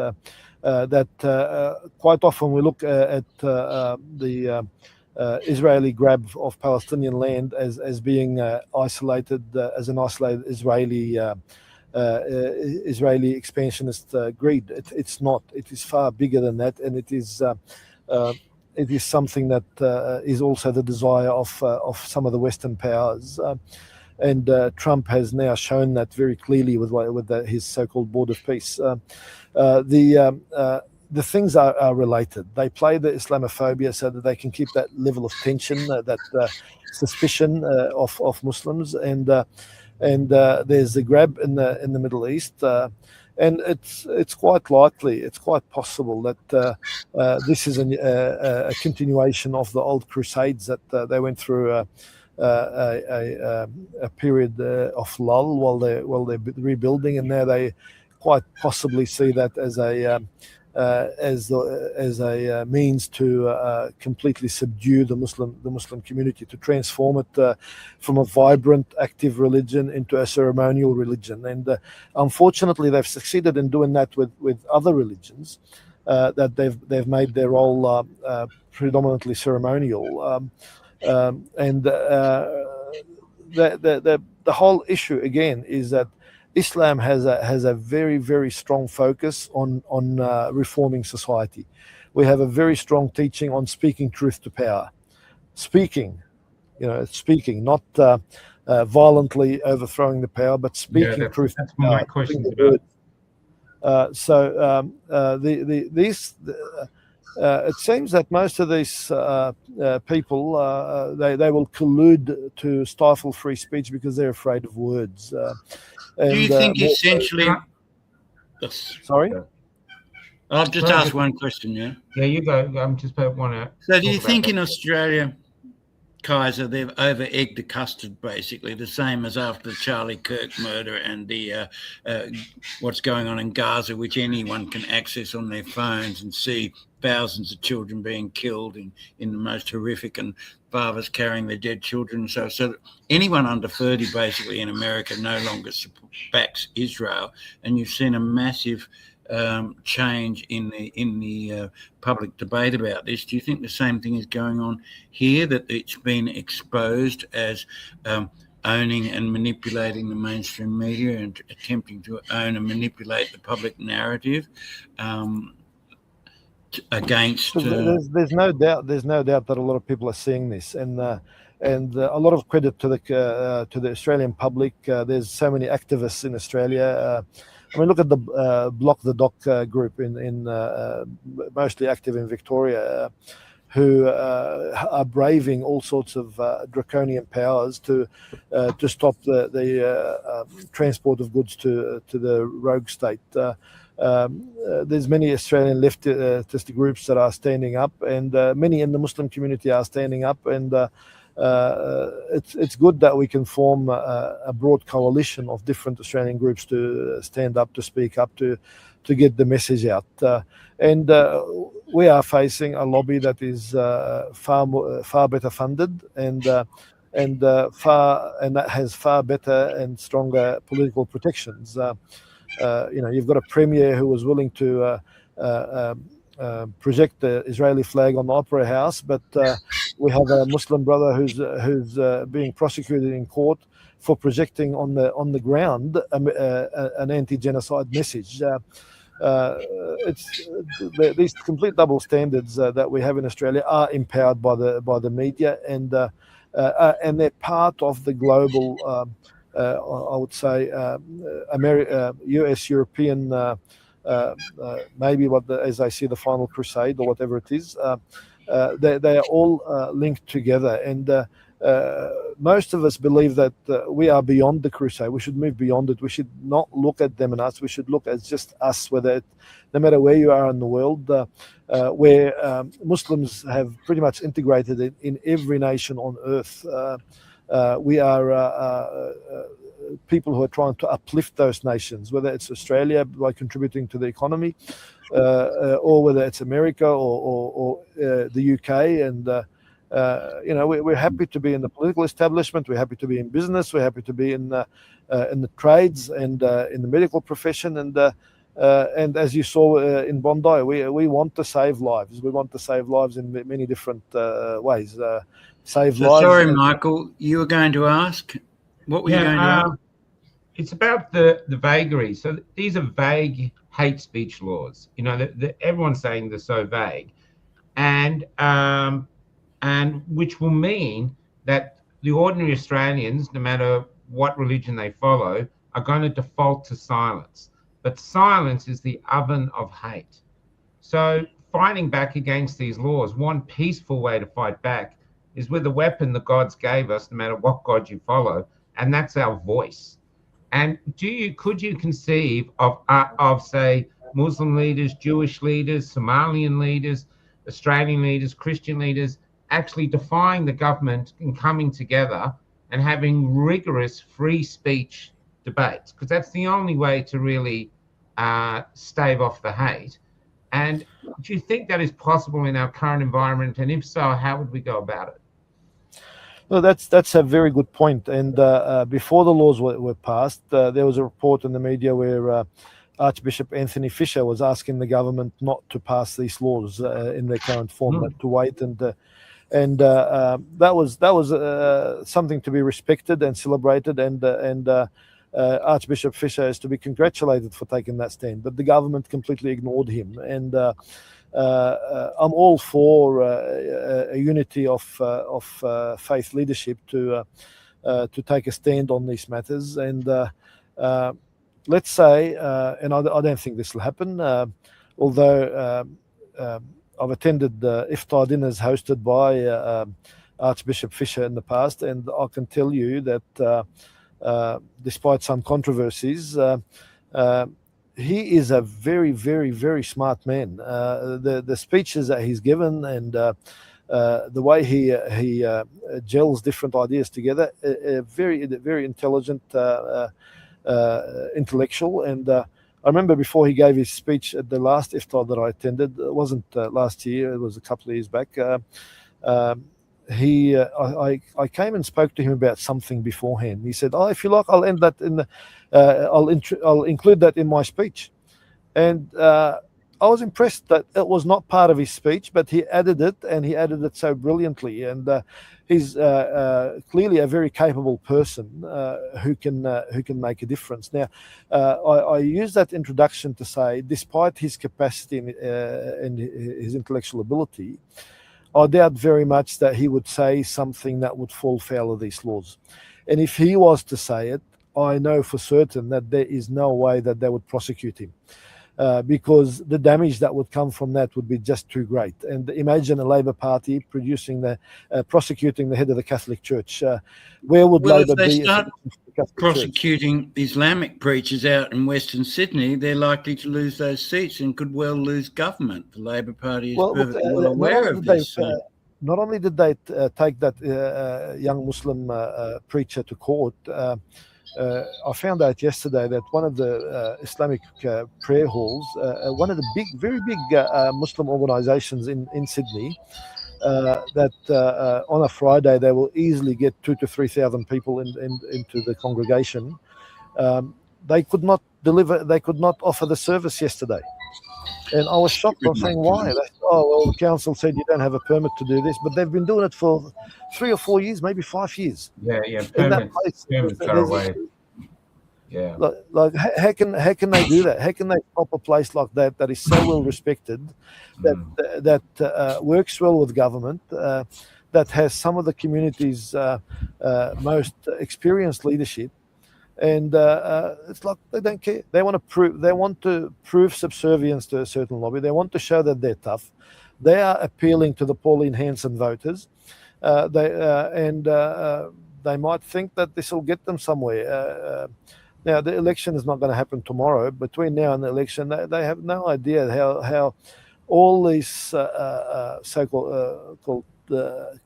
Quite often we look at the Israeli grab of Palestinian land as being isolated, as an isolated Israeli expansionist greed. It's not. It is far bigger than that, and it is something that is also the desire of some of the Western powers. And Trump has now shown that very clearly with his so-called border peace. The things are related. They play the Islamophobia so that they can keep that level of tension, that suspicion of Muslims, and there's the grab in the Middle East. And it's quite likely, it's quite possible that this is a continuation of the old Crusades, that they went through a period of lull while they're rebuilding, and now they quite possibly see that as a means to completely subdue the Muslim community, to transform it from a vibrant, active religion into a ceremonial religion. And unfortunately, they've succeeded in doing that with other religions, that they've made their role predominantly ceremonial. And the whole issue again is that Islam has a very, very strong focus on reforming society. We have a very strong teaching on speaking truth to power. Speaking, not violently overthrowing the power, but speaking truth to power. My question about. It seems that most of these people they will collude to stifle free speech because they're afraid of words. Do you think essentially? Sorry, I'll just ask one question. Yeah. Yeah, you go. I'm just want to. So, do you think in Australia, Keysar, they've over-egged the custard, basically, the same as after the Charlie Kirk murder and the what's going on in Gaza, which anyone can access on their phones and see thousands of children being killed in the most horrific, and fathers carrying their dead children. So anyone under 30, basically, in America no longer backs Israel, and you've seen a massive change in the public debate about this. Do you think the same thing is going on here, that it's been exposed as owning and manipulating the mainstream media and attempting to own and manipulate the public narrative against? There's no doubt that a lot of people are seeing this, and a lot of credit to the Australian public. There's so many activists in Australia. I mean, look at the Block the Doc group in mostly active in Victoria, who are braving all sorts of draconian powers to stop the transport of goods to the rogue state. There's many Australian leftist groups that are standing up, and many in the Muslim community are standing up, and it's good that we can form a broad coalition of different Australian groups to stand up, to speak up, to get the message out. And we are facing a lobby that is far better funded, and that has far better and stronger political protections. You've got a premier who was willing to project the Israeli flag on the Opera House, but We have a Muslim brother who's being prosecuted in court for projecting on the ground an anti-genocide message. These complete double standards that we have in Australia are empowered by the media, and they're part of the global, I would say, US, European, maybe as I see, the final crusade or whatever it is. They are all linked together, and most of us believe that we are beyond the crusade. We should move beyond it. We should not look at them and us. We should look at just us, no matter where you are in the world, where Muslims have pretty much integrated in every nation on earth. We are people who are trying to uplift those nations, whether it's Australia by contributing to the economy, or whether it's America or the UK. And we're happy to be in the political establishment. We're happy to be in business. We're happy to be in the trades and in the medical profession. And as you saw in Bondi, we want to save lives. We want to save lives in many different ways. Lives. Sorry, Michael, you were going to ask? What were you going to ask? It's about the vagary. So these are vague hate speech laws. Everyone's saying they're so vague. And which will mean that the ordinary Australians, no matter what religion they follow, are going to default to silence. But silence is the oven of hate. So fighting back against these laws, one peaceful way to fight back is with a weapon the gods gave us, no matter what god you follow, and that's our voice. And could you conceive of say Muslim leaders, Jewish leaders, Somalian leaders, Australian leaders, Christian leaders actually defying the government and coming together and having rigorous free speech debates? Because that's the only way to really stave off the hate. And do you think that is possible in our current environment? And if so, how would we go about it? Well, that's a very good point. And before the laws were passed, there was a report in the media where Archbishop Anthony Fisher was asking the government not to pass these laws in their current form, but to wait. And that was something to be respected and celebrated. And Archbishop Fisher is to be congratulated for taking that stand. But the government completely ignored him. And I'm all for a unity of faith leadership to take a stand on these matters. And let's say, and I don't think this will happen, although I've attended iftar dinners hosted by Archbishop Fisher in the past, and I can tell you that despite some controversies, he is a very, very, very smart man. The speeches that he's given and the way he gels different ideas together, very, very intelligent, intellectual. And I remember before he gave his speech at the last iftar that I attended, it wasn't last year, it was a couple of years back. I came and spoke to him about something beforehand. He said, if you like, I'll end that in the, I'll include that in my speech. And I was impressed that it was not part of his speech, but he added it, and he added it so brilliantly. And he's clearly a very capable person who can make a difference. Now, I use that introduction to say, despite his capacity and his intellectual ability, I doubt very much that he would say something that would fall foul of these laws. And if he was to say it, I know for certain that there is no way that they would prosecute him, because the damage that would come from that would be just too great. And imagine a Labor Party prosecuting the head of the Catholic Church. Where would Labor be? If they start prosecuting Islamic preachers out in Western Sydney, they're likely to lose those seats and could well lose government. The Labor Party is perfectly well aware of this. Not only did they take that young Muslim preacher to court, I found out yesterday that one of the Islamic prayer halls, one of the very big Muslim organizations in Sydney, that on a Friday they will easily get 2,000 to 3,000 people into the congregation. They could not offer the service yesterday. And I was shocked. I was saying, why? They said, oh, well, the council said you don't have a permit to do this, but they've been doing it for 3 or 4 years, maybe 5 years. Yeah, In that place, permits are away. Yeah. Like how can they do that? How can they stop a place like that that is so well respected, that works well with government, that has some of the community's most experienced leadership, and it's like they don't care. They want to prove subservience to a certain lobby. They want to show that they're tough. They are appealing to the Pauline Hanson voters. They might think that this will get them somewhere. Now, the election is not going to happen tomorrow. Between now and the election, they have no idea how all these so-called called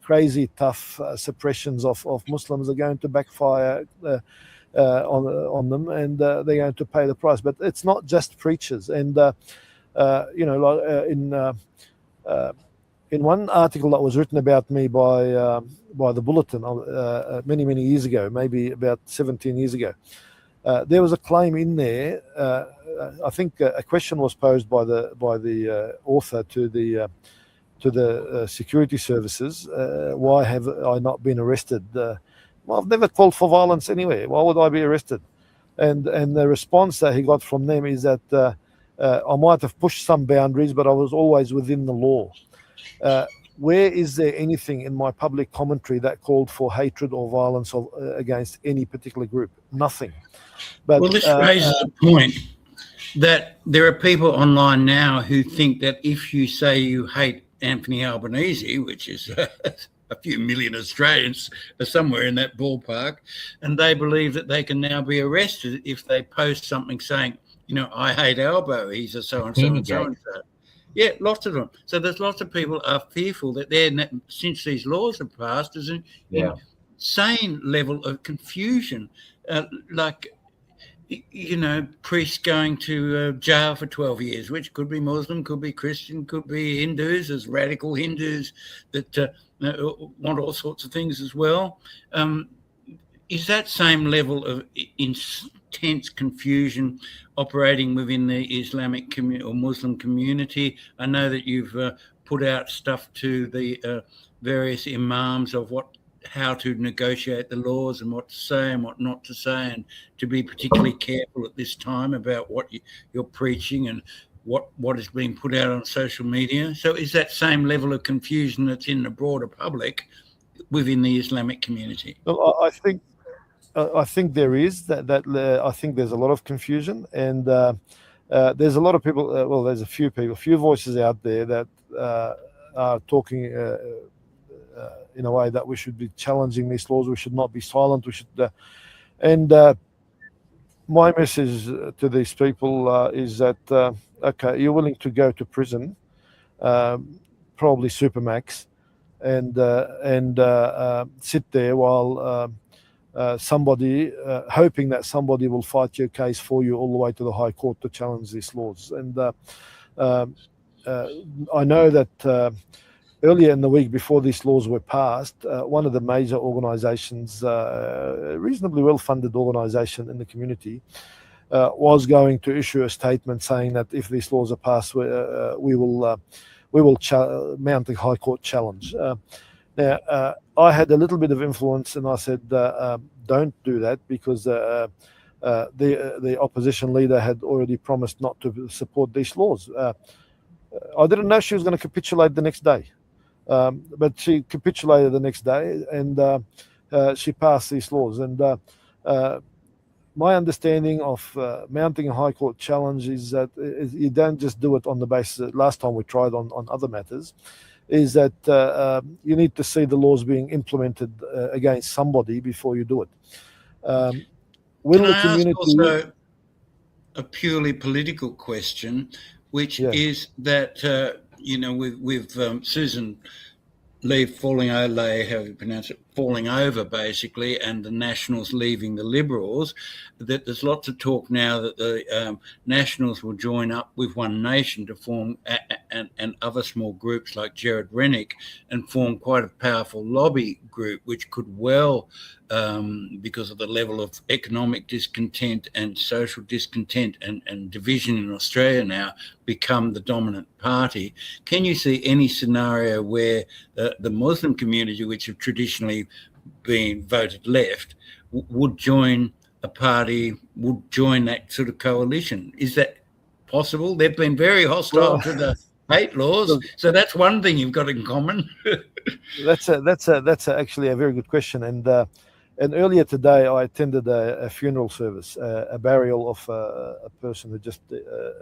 crazy tough suppressions of Muslims are going to backfire on them, and they're going to pay the price. But it's not just preachers. And in one article that was written about me by the Bulletin many years ago, maybe about 17 years ago, there was a claim in there. I think a question was posed by the author to the security services. Why have I not been arrested? Well, I've never called for violence anywhere. Why would I be arrested? And the response that he got from them is that I might have pushed some boundaries, but I was always within the law. Where is there anything in my public commentary that called for hatred or violence against any particular group? Nothing. But, well, this raises a point that there are people online now who think that if you say you hate Anthony Albanese, which is a few million Australians are somewhere in that ballpark, and they believe that they can now be arrested if they post something saying, I hate Albo, he's a so-and-so and so-and-so. Yeah, lots of them. So there's lots of people are fearful that since these laws are passed, there's an insane level of confusion. Priests going to jail for 12 years, which could be Muslim, could be Christian, could be Hindus. There's radical Hindus that want all sorts of things as well. Is that same level of intense confusion operating within the Islamic community or Muslim community? I know that you've put out stuff to the various imams of how to negotiate the laws and what to say and what not to say, and to be particularly careful at this time about what you're preaching and what is being put out on social media. So is that same level of confusion that's in the broader public within the Islamic community? Well, I think there is that. I think there's a lot of confusion, and there's a lot of people. There's a few voices out there that are talking in a way that we should be challenging these laws. We should not be silent. We should. My message to these people is that okay, you're willing to go to prison, probably Supermax, and sit there while somebody hoping that somebody will fight your case for you all the way to the High Court to challenge these laws. And I know that earlier in the week, before these laws were passed, one of the major organisations, a reasonably well-funded organisation in the community, was going to issue a statement saying that if these laws are passed, we will mount a High Court challenge. Now, I had a little bit of influence, and I said, don't do that, because the opposition leader had already promised not to support these laws. I didn't know she was going to capitulate the next day, but she capitulated the next day, and she passed these laws. And my understanding of mounting a High Court challenge is that you don't just do it on the basis, last time we tried on other matters, is that you need to see the laws being implemented against somebody before you do it. Will Can the I community ask also a purely political question, which is that, with Susan Lee, how you pronounce it, falling over basically, and the Nationals leaving the Liberals, that there's lots of talk now that the Nationals will join up with One Nation to form and other small groups like Jared Rennick and form quite a powerful lobby group, which could well, because of the level of economic discontent and social discontent and division in Australia now, become the dominant party. Can you see any scenario where the Muslim community, which have traditionally been voted left, would join a party, would join that sort of coalition? Is that possible? They've been very hostile to the hate laws, so that's one thing you've got in common. That's actually a very good question. And earlier today, I attended a funeral service, a burial of a person who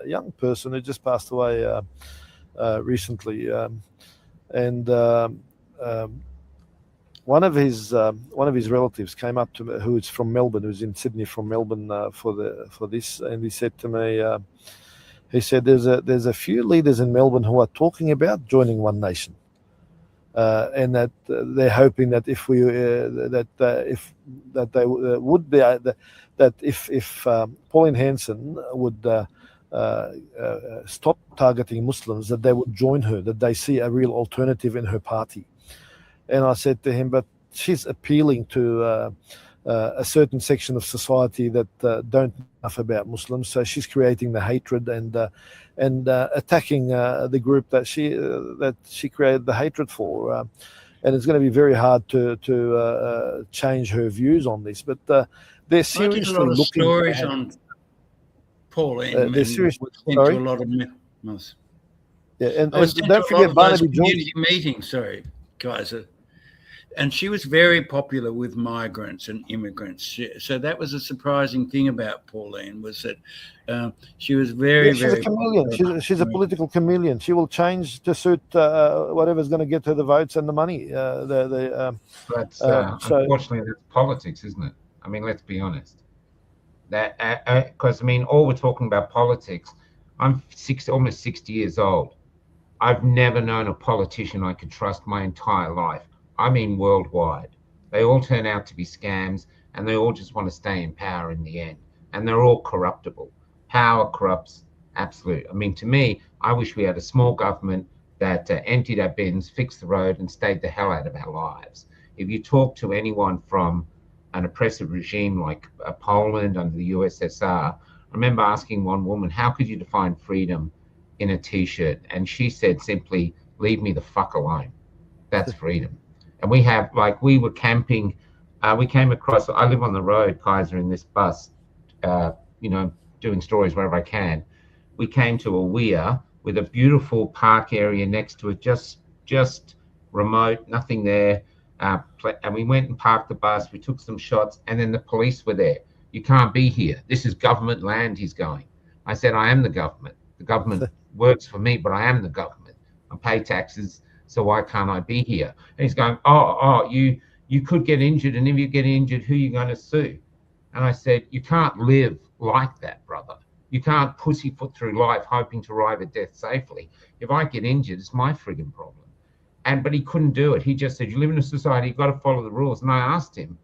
a young person who just passed away recently, and one of his relatives came up to me, who is from Melbourne, who's in Sydney from Melbourne for this, and he said to me, he said, "There's a few leaders in Melbourne who are talking about joining One Nation." And that they're hoping that if Pauline Hanson would stop targeting Muslims, that they would join her, that they see a real alternative in her party. And I said to him, but she's appealing to a certain section of society that don't know enough about Muslims, so she's creating the hatred and attacking the group that she created the hatred for, and it's going to be very hard to change her views on this. But they're seriously looking. Stories on Pauline. They're seriously to a lot of yeah, and don't forget Barnaby community meetings. Sorry, guys. And she was very popular with migrants and immigrants. So that was a surprising thing about Pauline, was that she was she's a chameleon. She's a political chameleon. She will change to suit whatever's going to get her the votes and the money. That's unfortunately that's politics, isn't it? I mean, let's be honest. That because I mean, all we're talking about politics. I'm almost 60 years old. I've never known a politician I could trust my entire life. I mean, worldwide. They all turn out to be scams, and they all just want to stay in power in the end. And they're all corruptible. Power corrupts absolute. I mean, to me, I wish we had a small government that emptied our bins, fixed the road, and stayed the hell out of our lives. If you talk to anyone from an oppressive regime like Poland under the USSR, I remember asking one woman, how could you define freedom in a T-shirt? And she said simply, leave me the fuck alone. That's freedom. And we were camping, we came across, I live on the road, Keysar, in this bus, doing stories wherever I can. We came to a weir with a beautiful park area next to it, just remote, nothing there. And we went and parked the bus, we took some shots, and then the police were there. You can't be here. This is government land, he's going. I said, I am the government. The government works for me, but I am the government. I pay taxes. So why can't I be here? And he's going, you could get injured, and if you get injured, who are you going to sue? And I said, you can't live like that, brother. You can't pussyfoot through life hoping to arrive at death safely. If I get injured, it's my frigging problem. But he couldn't do it. He just said, you live in a society, you've got to follow the rules. And I asked him,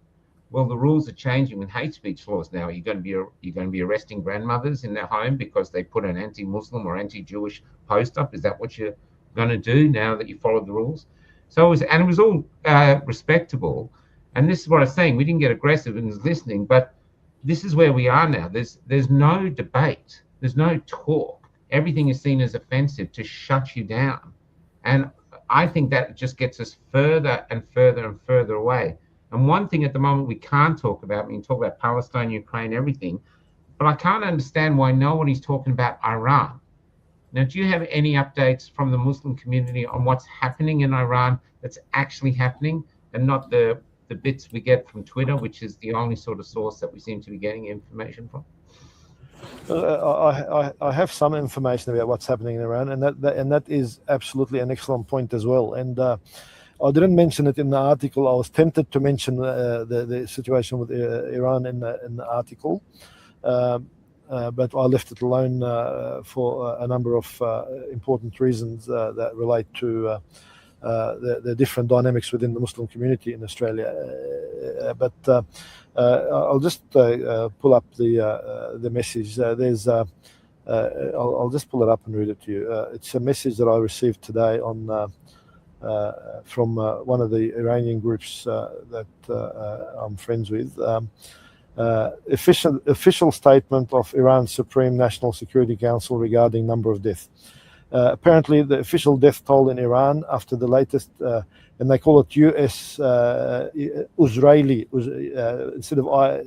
well, the rules are changing with hate speech laws now. Are you going to be arresting grandmothers in their home because they put an anti-Muslim or anti-Jewish post up? Is that what you're going to do now that you followed the rules? So it was all respectable. And this is what I was saying. We didn't get aggressive and was listening, but this is where we are now. There's no debate. There's no talk. Everything is seen as offensive to shut you down. And I think that just gets us further and further and further away. And one thing at the moment we can't talk about, we can talk about Palestine, Ukraine, everything, but I can't understand why nobody's talking about Iran. Now, do you have any updates from the Muslim community on what's happening in Iran that's actually happening, and not the bits we get from Twitter, which is the only sort of source that we seem to be getting information from? I have some information about what's happening in Iran, and that is absolutely an excellent point as well. And I didn't mention it in the article. I was tempted to mention the situation with Iran in the article. But I left it alone for a number of important reasons that relate to the different dynamics within the Muslim community in Australia. But I'll just pull up the message. I'll just pull it up and read it to you. It's a message that I received today from one of the Iranian groups that I'm friends with. Official statement of Iran's Supreme National Security Council regarding number of deaths. Apparently, the official death toll in Iran after the latest, and they call it U.S. Israeli, instead of I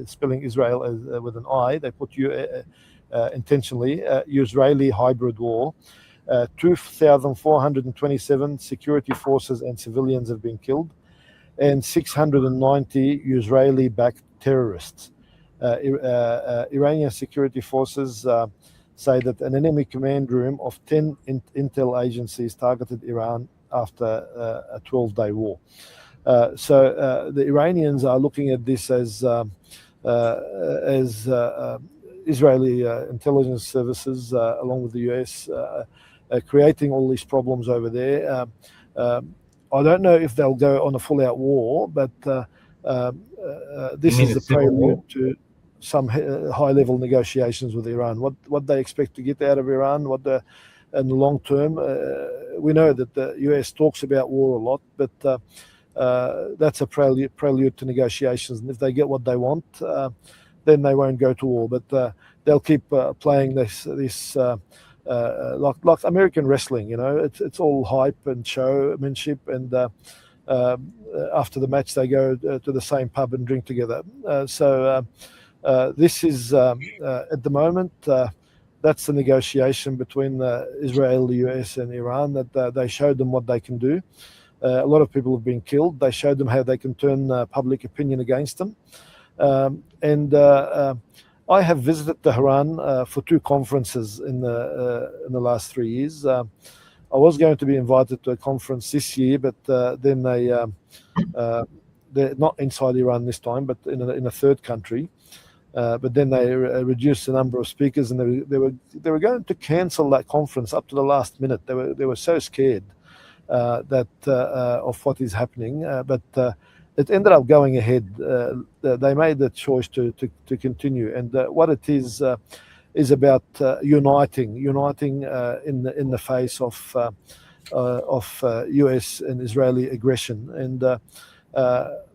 spelling Israel with an I, they put intentionally Israeli hybrid war. 2,427 security forces and civilians have been killed, and 690 Israeli-backed terrorists. Iranian security forces say that an enemy command room of 10 intel agencies targeted Iran after a 12-day war. So the Iranians are looking at this as Israeli intelligence services, along with the US, creating all these problems over there. I don't know if they'll go on a full-out war, but this is a prelude to some high-level negotiations with Iran. What they expect to get out of Iran, in the long term, we know that the US talks about war a lot, but that's a prelude to negotiations. And if they get what they want, then they won't go to war. But they'll keep playing this like American wrestling. It's all hype and showmanship, and after the match they go to the same pub and drink together. This is at the moment that's the negotiation between Israel, the US, and Iran. That they showed them what they can do. A lot of people have been killed. They showed them how they can turn public opinion against them. And I have visited Tehran for 2 conferences in the last 3 years. I was going to be invited to a conference this year, but then they're not inside Iran this time, but in a third country. But then they reduced the number of speakers, and they were going to cancel that conference up to the last minute. They were so scared of what is happening, but it ended up going ahead. They made the choice to continue, and what it is about uniting in the face of US and Israeli aggression, and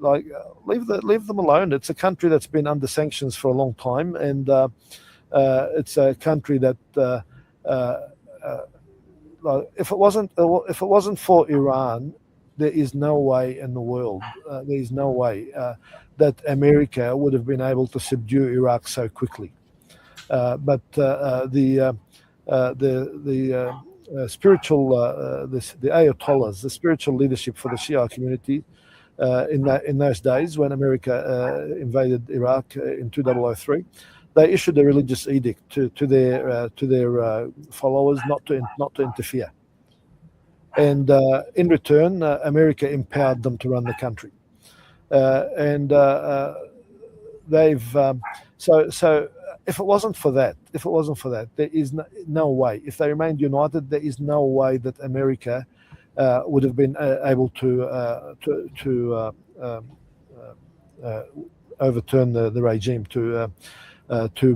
leave them alone. It's a country that's been under sanctions for a long time, and it's a country that if it wasn't for Iran, there is no way in the world, there is no way that America would have been able to subdue Iraq so quickly. But the spiritual, the Ayatollahs, the spiritual leadership for the Shia community in those days when America invaded Iraq in 2003, they issued a religious edict to their followers not to interfere. And in return, America empowered them to run the country, and they've so. If it wasn't for that, there is no way. If they remained united, there is no way that America would have been able to overturn the regime, to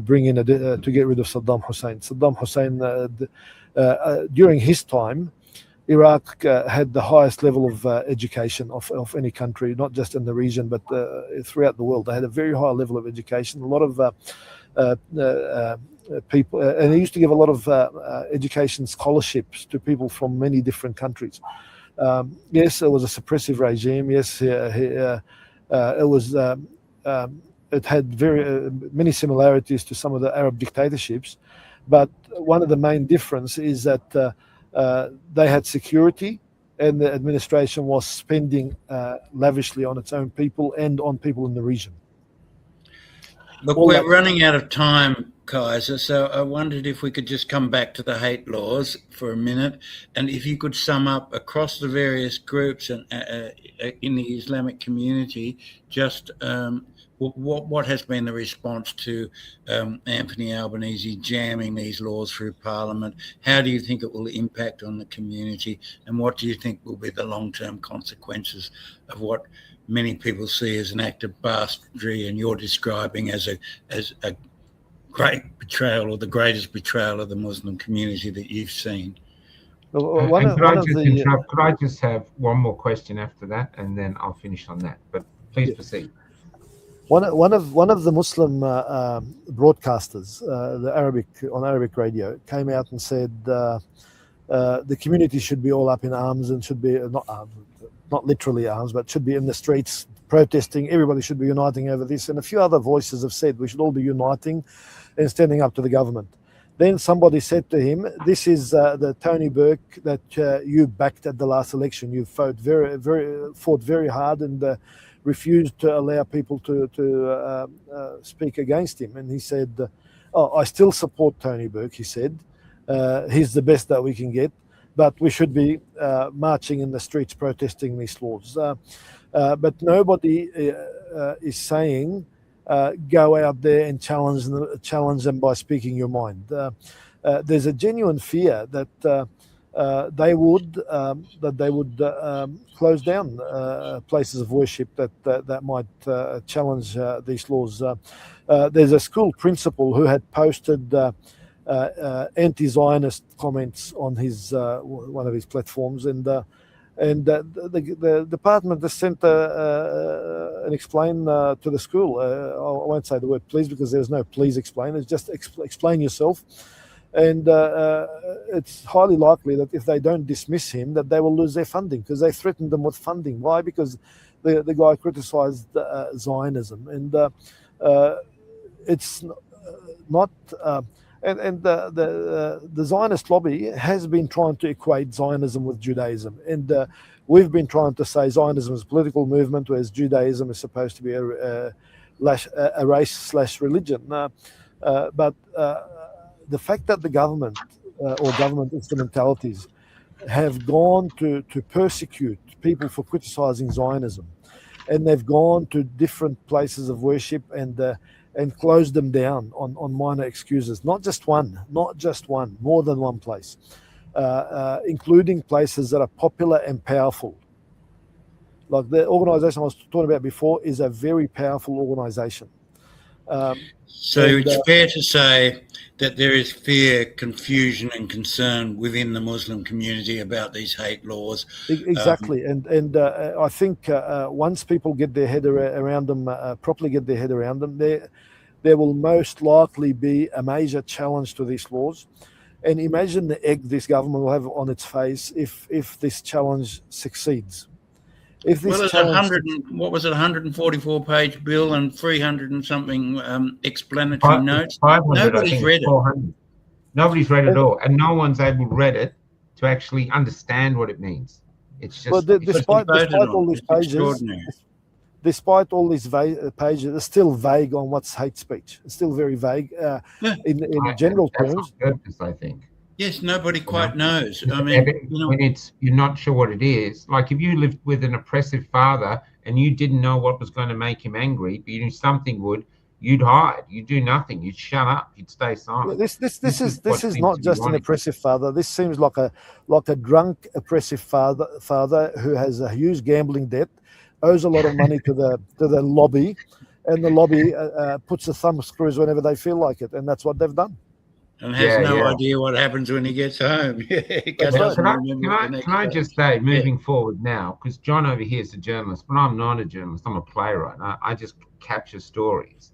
bring in to get rid of Saddam Hussein. Saddam Hussein, during his time, Iraq had the highest level of education of any country, not just in the region, but throughout the world. They had a very high level of education. A lot of people, and he used to give a lot of education scholarships to people from many different countries. Yes, it was a suppressive regime. Yes, it was. It had very many similarities to some of the Arab dictatorships, but one of the main differences is that they had security, and the administration was spending lavishly on its own people and on people in the region. Look, we're running out of time, Keysar. So I wondered if we could just come back to the hate laws for a minute, and if you could sum up across the various groups and in the Islamic community, just what has been the response to Anthony Albanese jamming these laws through Parliament? How do you think it will impact on the community, and what do you think will be the long-term consequences of what many people see as an act of bastardry, and you're describing as a great betrayal, or the greatest betrayal of the Muslim community that you've seen? Could I just have one more question after that, and then I'll finish on that? But please proceed. One of the Muslim broadcasters, on Arabic radio, came out and said the community should be all up in arms and should be not literally arms, but should be in the streets protesting. Everybody should be uniting over this. And a few other voices have said we should all be uniting and standing up to the government. Then somebody said to him, "This is the Tony Burke that you backed at the last election. You fought very hard and refused to allow people to speak against him." And he said, "Oh, I still support Tony Burke," he said. "He's the best that we can get, but we should be marching in the streets protesting these laws." But nobody is saying go out there and challenge them by speaking your mind. There's a genuine fear that they would close down places of worship that might challenge these laws. There's a school principal who had posted anti-Zionist comments on his one of his platforms, and the department has sent an explain to the school. I won't say the word please, because there's no please explain. It's just explain yourself. And it's highly likely that if they don't dismiss him, that they will lose their funding, because they threatened them with funding. Why? Because the guy criticised Zionism, and it's not. And the Zionist lobby has been trying to equate Zionism with Judaism, and we've been trying to say Zionism is a political movement, whereas Judaism is supposed to be a race/religion. But the fact that the government or government instrumentalities have gone to persecute people for criticising Zionism, and they've gone to different places of worship and closed them down on minor excuses. Not just one, more than one place, including places that are popular and powerful. Like the organisation I was talking about before is a very powerful organisation. So it's fair to say that there is fear, confusion and concern within the Muslim community about these hate laws. Exactly. And I think once people get their head around them, properly get their head around them, there will most likely be a major challenge to these laws. And imagine the egg this government will have on its face if this challenge succeeds. If this it's 144-page bill and 300 and something explanatory notes. Nobody's read it. Nobody's read it all, and no one's able to read it to actually understand what it means. It's just despite all these pages, despite all these pages, it's still vague on what's hate speech. It's still very vague in general terms. On purpose, I think. Yes, nobody quite knows. I mean, when you're not sure what it is. Like if you lived with an oppressive father and you didn't know what was going to make him angry, but you knew something would, you'd hide. You'd do nothing. You'd shut up. You'd stay silent. This is not just an oppressive father. This seems like a drunk oppressive father who has a huge gambling debt, owes a lot of money to the lobby, and the lobby puts the thumb screws whenever they feel like it, and that's what they've done. And has no idea what happens when he gets home. Can I just say, moving forward now, because John over here is a journalist, but I'm not a journalist. I'm a playwright. I just capture stories.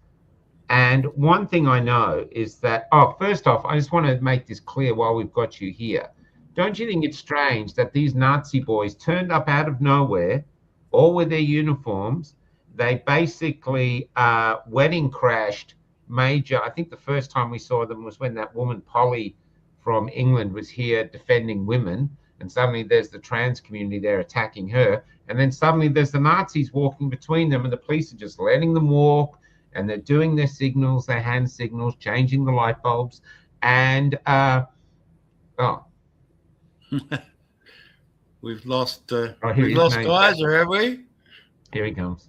And one thing I know is that, first off, I just want to make this clear while we've got you here. Don't you think it's strange that these Nazi boys turned up out of nowhere, all with their uniforms? They basically wedding crashed major. I think the first time we saw them was when that woman Polly from England was here defending women, and suddenly there's the trans community there attacking her, and then suddenly there's the Nazis walking between them, and the police are just letting them walk, and they're doing their signals, their hand signals, changing the light bulbs, and we've lost here Keysar, have we? Here he comes.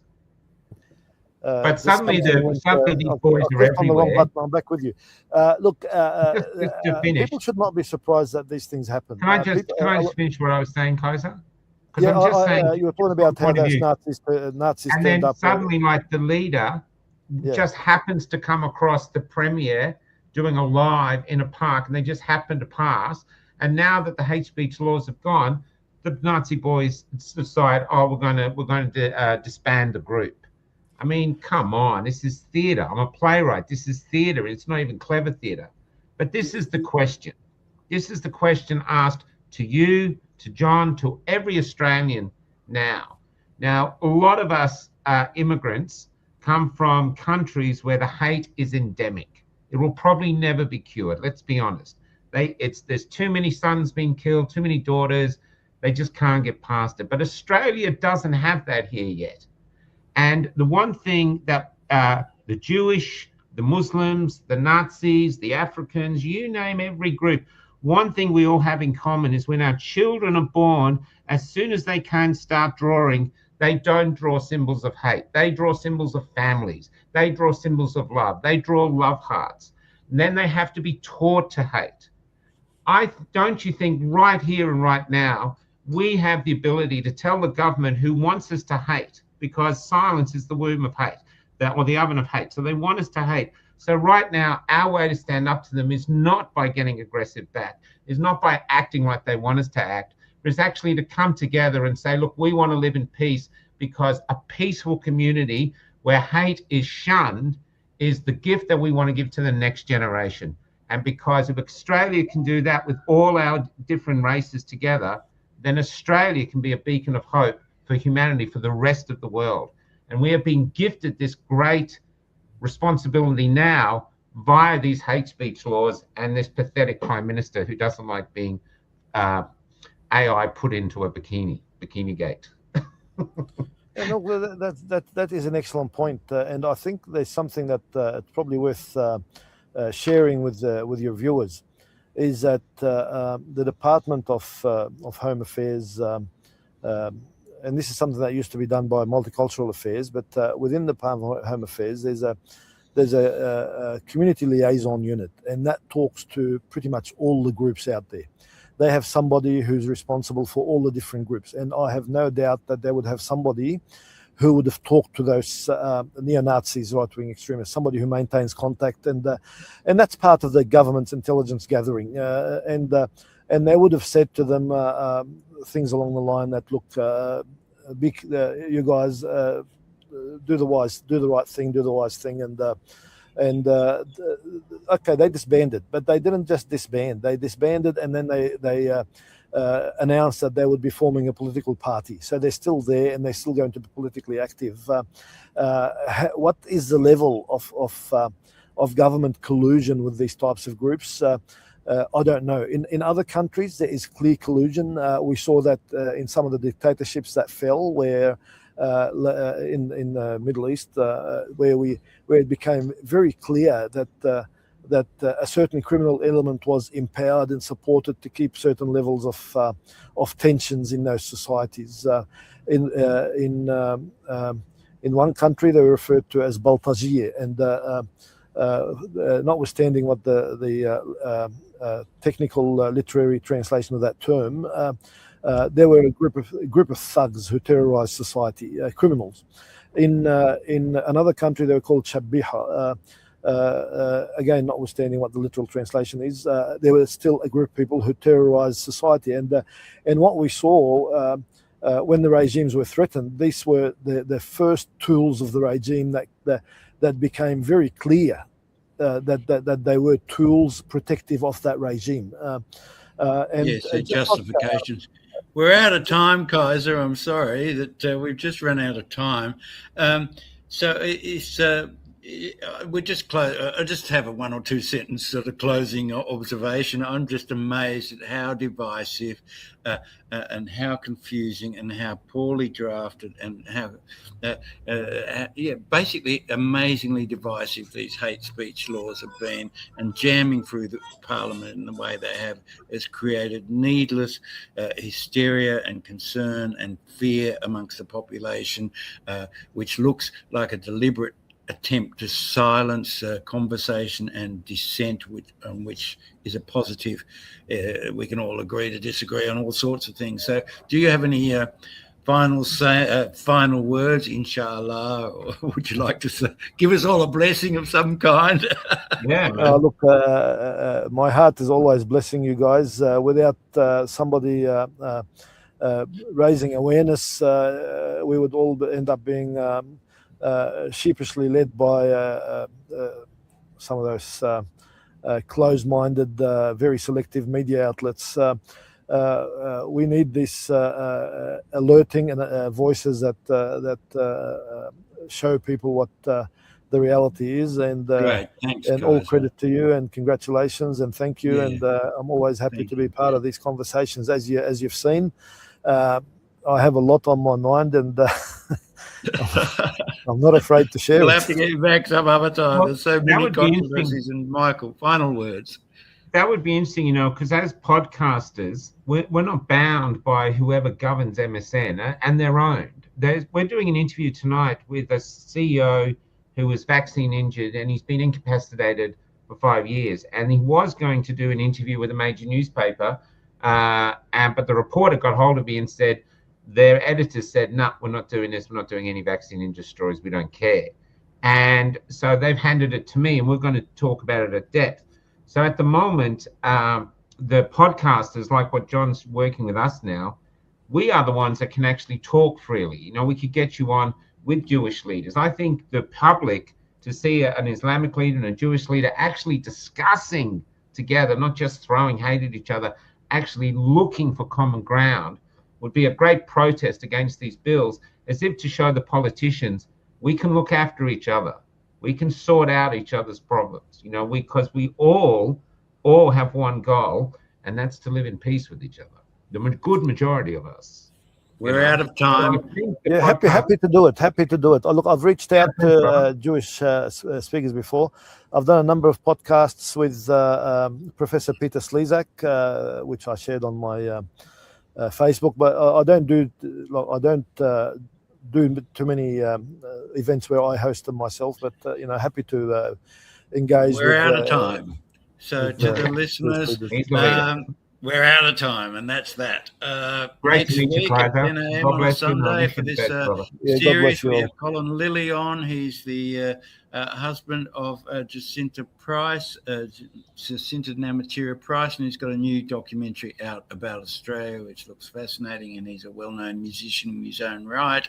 But suddenly these boys are everywhere. I'm back with you. Look, just to finish, people should not be surprised that these things happen. Can I just finish what I was saying, Keysar? Yeah, I'm just saying, you were talking about how those Nazis and turned then up. Suddenly, like the leader just happens to come across the premier doing a live in a park, and they just happen to pass. And now that the hate speech laws have gone, the Nazi boys decide, we're going to disband the group. I mean, come on, this is theatre. I'm a playwright. This is theatre. It's not even clever theatre. But this is the question. This is the question asked to you, to John, to every Australian now. Now, a lot of us immigrants come from countries where the hate is endemic. It will probably never be cured. Let's be honest. There's too many sons being killed, too many daughters. They just can't get past it. But Australia doesn't have that here yet. And the one thing that the Jewish, the Muslims, the Nazis, the Africans, you name every group, one thing we all have in common is when our children are born, as soon as they can start drawing, they don't draw symbols of hate. They draw symbols of families. They draw symbols of love. They draw love hearts. And then they have to be taught to hate. Don't you think right here and right now, we have the ability to tell the government who wants us to hate, because silence is the womb of hate, or the oven of hate. So they want us to hate. So right now, our way to stand up to them is not by getting aggressive back, is not by acting like they want us to act, but it's actually to come together and say, look, we want to live in peace, because a peaceful community where hate is shunned is the gift that we want to give to the next generation. And because if Australia can do that with all our different races together, then Australia can be a beacon of hope for humanity, for the rest of the world. And we are being gifted this great responsibility now via these hate speech laws and this pathetic prime minister who doesn't like being AI put into a bikini gate. Yeah, no, that is an excellent point, and I think there's something that it's probably worth sharing with your viewers, is that the Department of Home Affairs, and this is something that used to be done by Multicultural Affairs, but within the Department of Home Affairs, there's a community liaison unit, and that talks to pretty much all the groups out there. They have somebody who's responsible for all the different groups, and I have no doubt that they would have somebody who would have talked to those neo-Nazis, right-wing extremists, somebody who maintains contact, and that's part of the government's intelligence gathering, and they would have said to them things along the line that, look, you guys do the right thing, and okay, they disbanded, but they didn't just disband. They disbanded, and then they announced that they would be forming a political party. So they're still there, and they're still going to be politically active. What is the level of government collusion with these types of groups? I don't know. In other countries, there is clear collusion. We saw that in some of the dictatorships that fell, where in the Middle East, where it became very clear that a certain criminal element was empowered and supported to keep certain levels of tensions in those societies. In one country, they were referred to as Baltajiyya, and notwithstanding what the technical literary translation of that term, there were a group of thugs who terrorized society, criminals. In another country, they were called Shabiha. Again, notwithstanding what the literal translation is, there was still a group of people who terrorized society. And what we saw when the regimes were threatened, these were the first tools of the regime that became very clear that they were tools protective of that regime. Yes, justifications. We're out of time, Keysar. I'm sorry that we've just run out of time. So it's we just close. I just have a 1 or 2 sentence sort of closing observation. I'm just amazed at how divisive and how confusing and how poorly drafted and how, basically amazingly divisive these hate speech laws have been, and jamming through the Parliament in the way they have has created needless hysteria and concern and fear amongst the population, which looks like a deliberate attempt to silence conversation and dissent, which is a positive. We can all agree to disagree on all sorts of things. So do you have any final words, inshallah, or would you like to give us all a blessing of some kind? Yeah, look, my heart is always blessing you guys. Without somebody raising awareness, we would all end up being sheepishly led by some of those closed-minded, very selective media outlets. We need this alerting and voices that show people what the reality is. And Great. Thanks, and all credit to you, and congratulations and thank you. Yeah. And I'm always happy to be part of these conversations. As you've seen, I have a lot on my mind, and I'm not afraid to share We'll it. have to get you back some other time. Well, There's so that many would be controversies. And Michael, final words. That would be interesting, because as podcasters, we're not bound by whoever governs MSN, and they're owned. We're doing an interview tonight with a CEO who was vaccine injured, and he's been incapacitated for 5 years. And he was going to do an interview with a major newspaper, but the reporter got hold of me and said, their editors said, no, we're not doing this. We're not doing any vaccine injured stories. We don't care. And so they've handed it to me, and we're going to talk about it at depth. So at the moment, the podcasters, like what John's working with us now, we are the ones that can actually talk freely. We could get you on with Jewish leaders. I think the public, to see an Islamic leader and a Jewish leader actually discussing together, not just throwing hate at each other, actually looking for common ground, would be a great protest against these bills, as if to show the politicians we can look after each other. We can sort out each other's problems, because we all have one goal, and that's to live in peace with each other. The good majority of us. We're out of time. Yeah, happy to do it. Happy to do it. Look, I've reached out to Jewish speakers before. I've done a number of podcasts with Professor Peter Slezak, which I shared on my Facebook, but I don't do too many events where I host them myself. But happy to engage. We're out of time. So to the listeners, we're out of time, and that's that. Great Next to meet you, week Clive. at 10 a.m. on Sunday for this series, we have Colin Lilly on. He's the husband of Jacinta Price, Jacinta Namatjira Price, and he's got a new documentary out about Australia, which looks fascinating, and he's a well-known musician in his own right,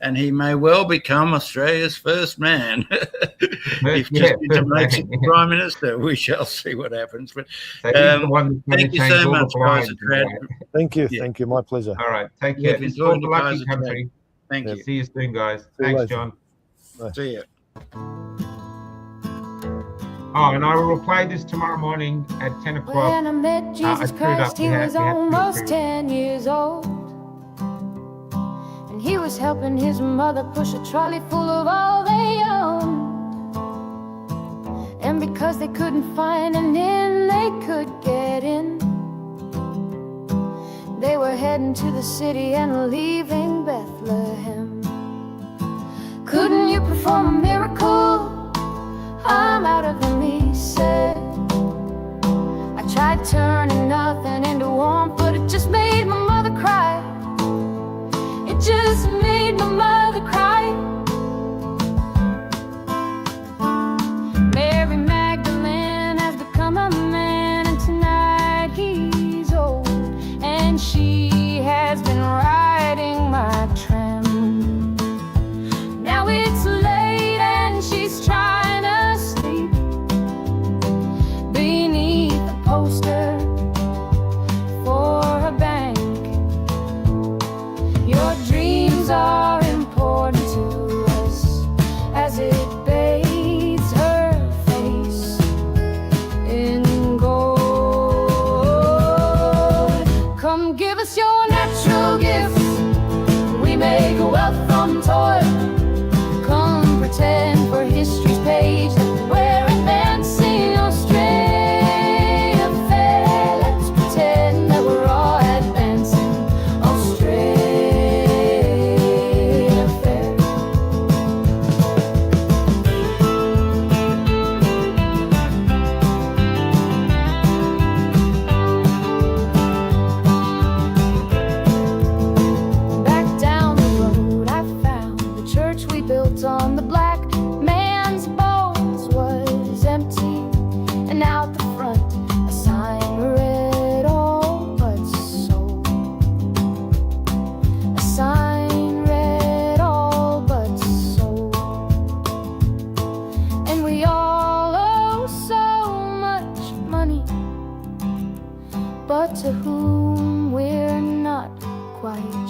and he may well become Australia's first man. If Jacinta makes it Prime Minister, we shall see what happens. But thank you so much, Keysar Trad. Thank you. My pleasure. All right, take care. You've enjoyed the lucky Keysar country. Thank you. See you soon, guys. See you Thanks, later. John. Bye. See you. Oh, and I will play this tomorrow morning at 10 o'clock. When I met Jesus Christ, he was almost 10 years old. And he was helping his mother push a trolley full of all they owned. And because they couldn't find an inn they could get in, they were heading to the city and leaving Bethlehem. Couldn't you perform a miracle? I'm out of him, he said. I tried turning nothing into warmth, but it just made my mother cry. It just made my mother cry. Mary Magdalene has become a man, and tonight he's old, and she has been riding my tram. Now it's late and she to whom we're not quite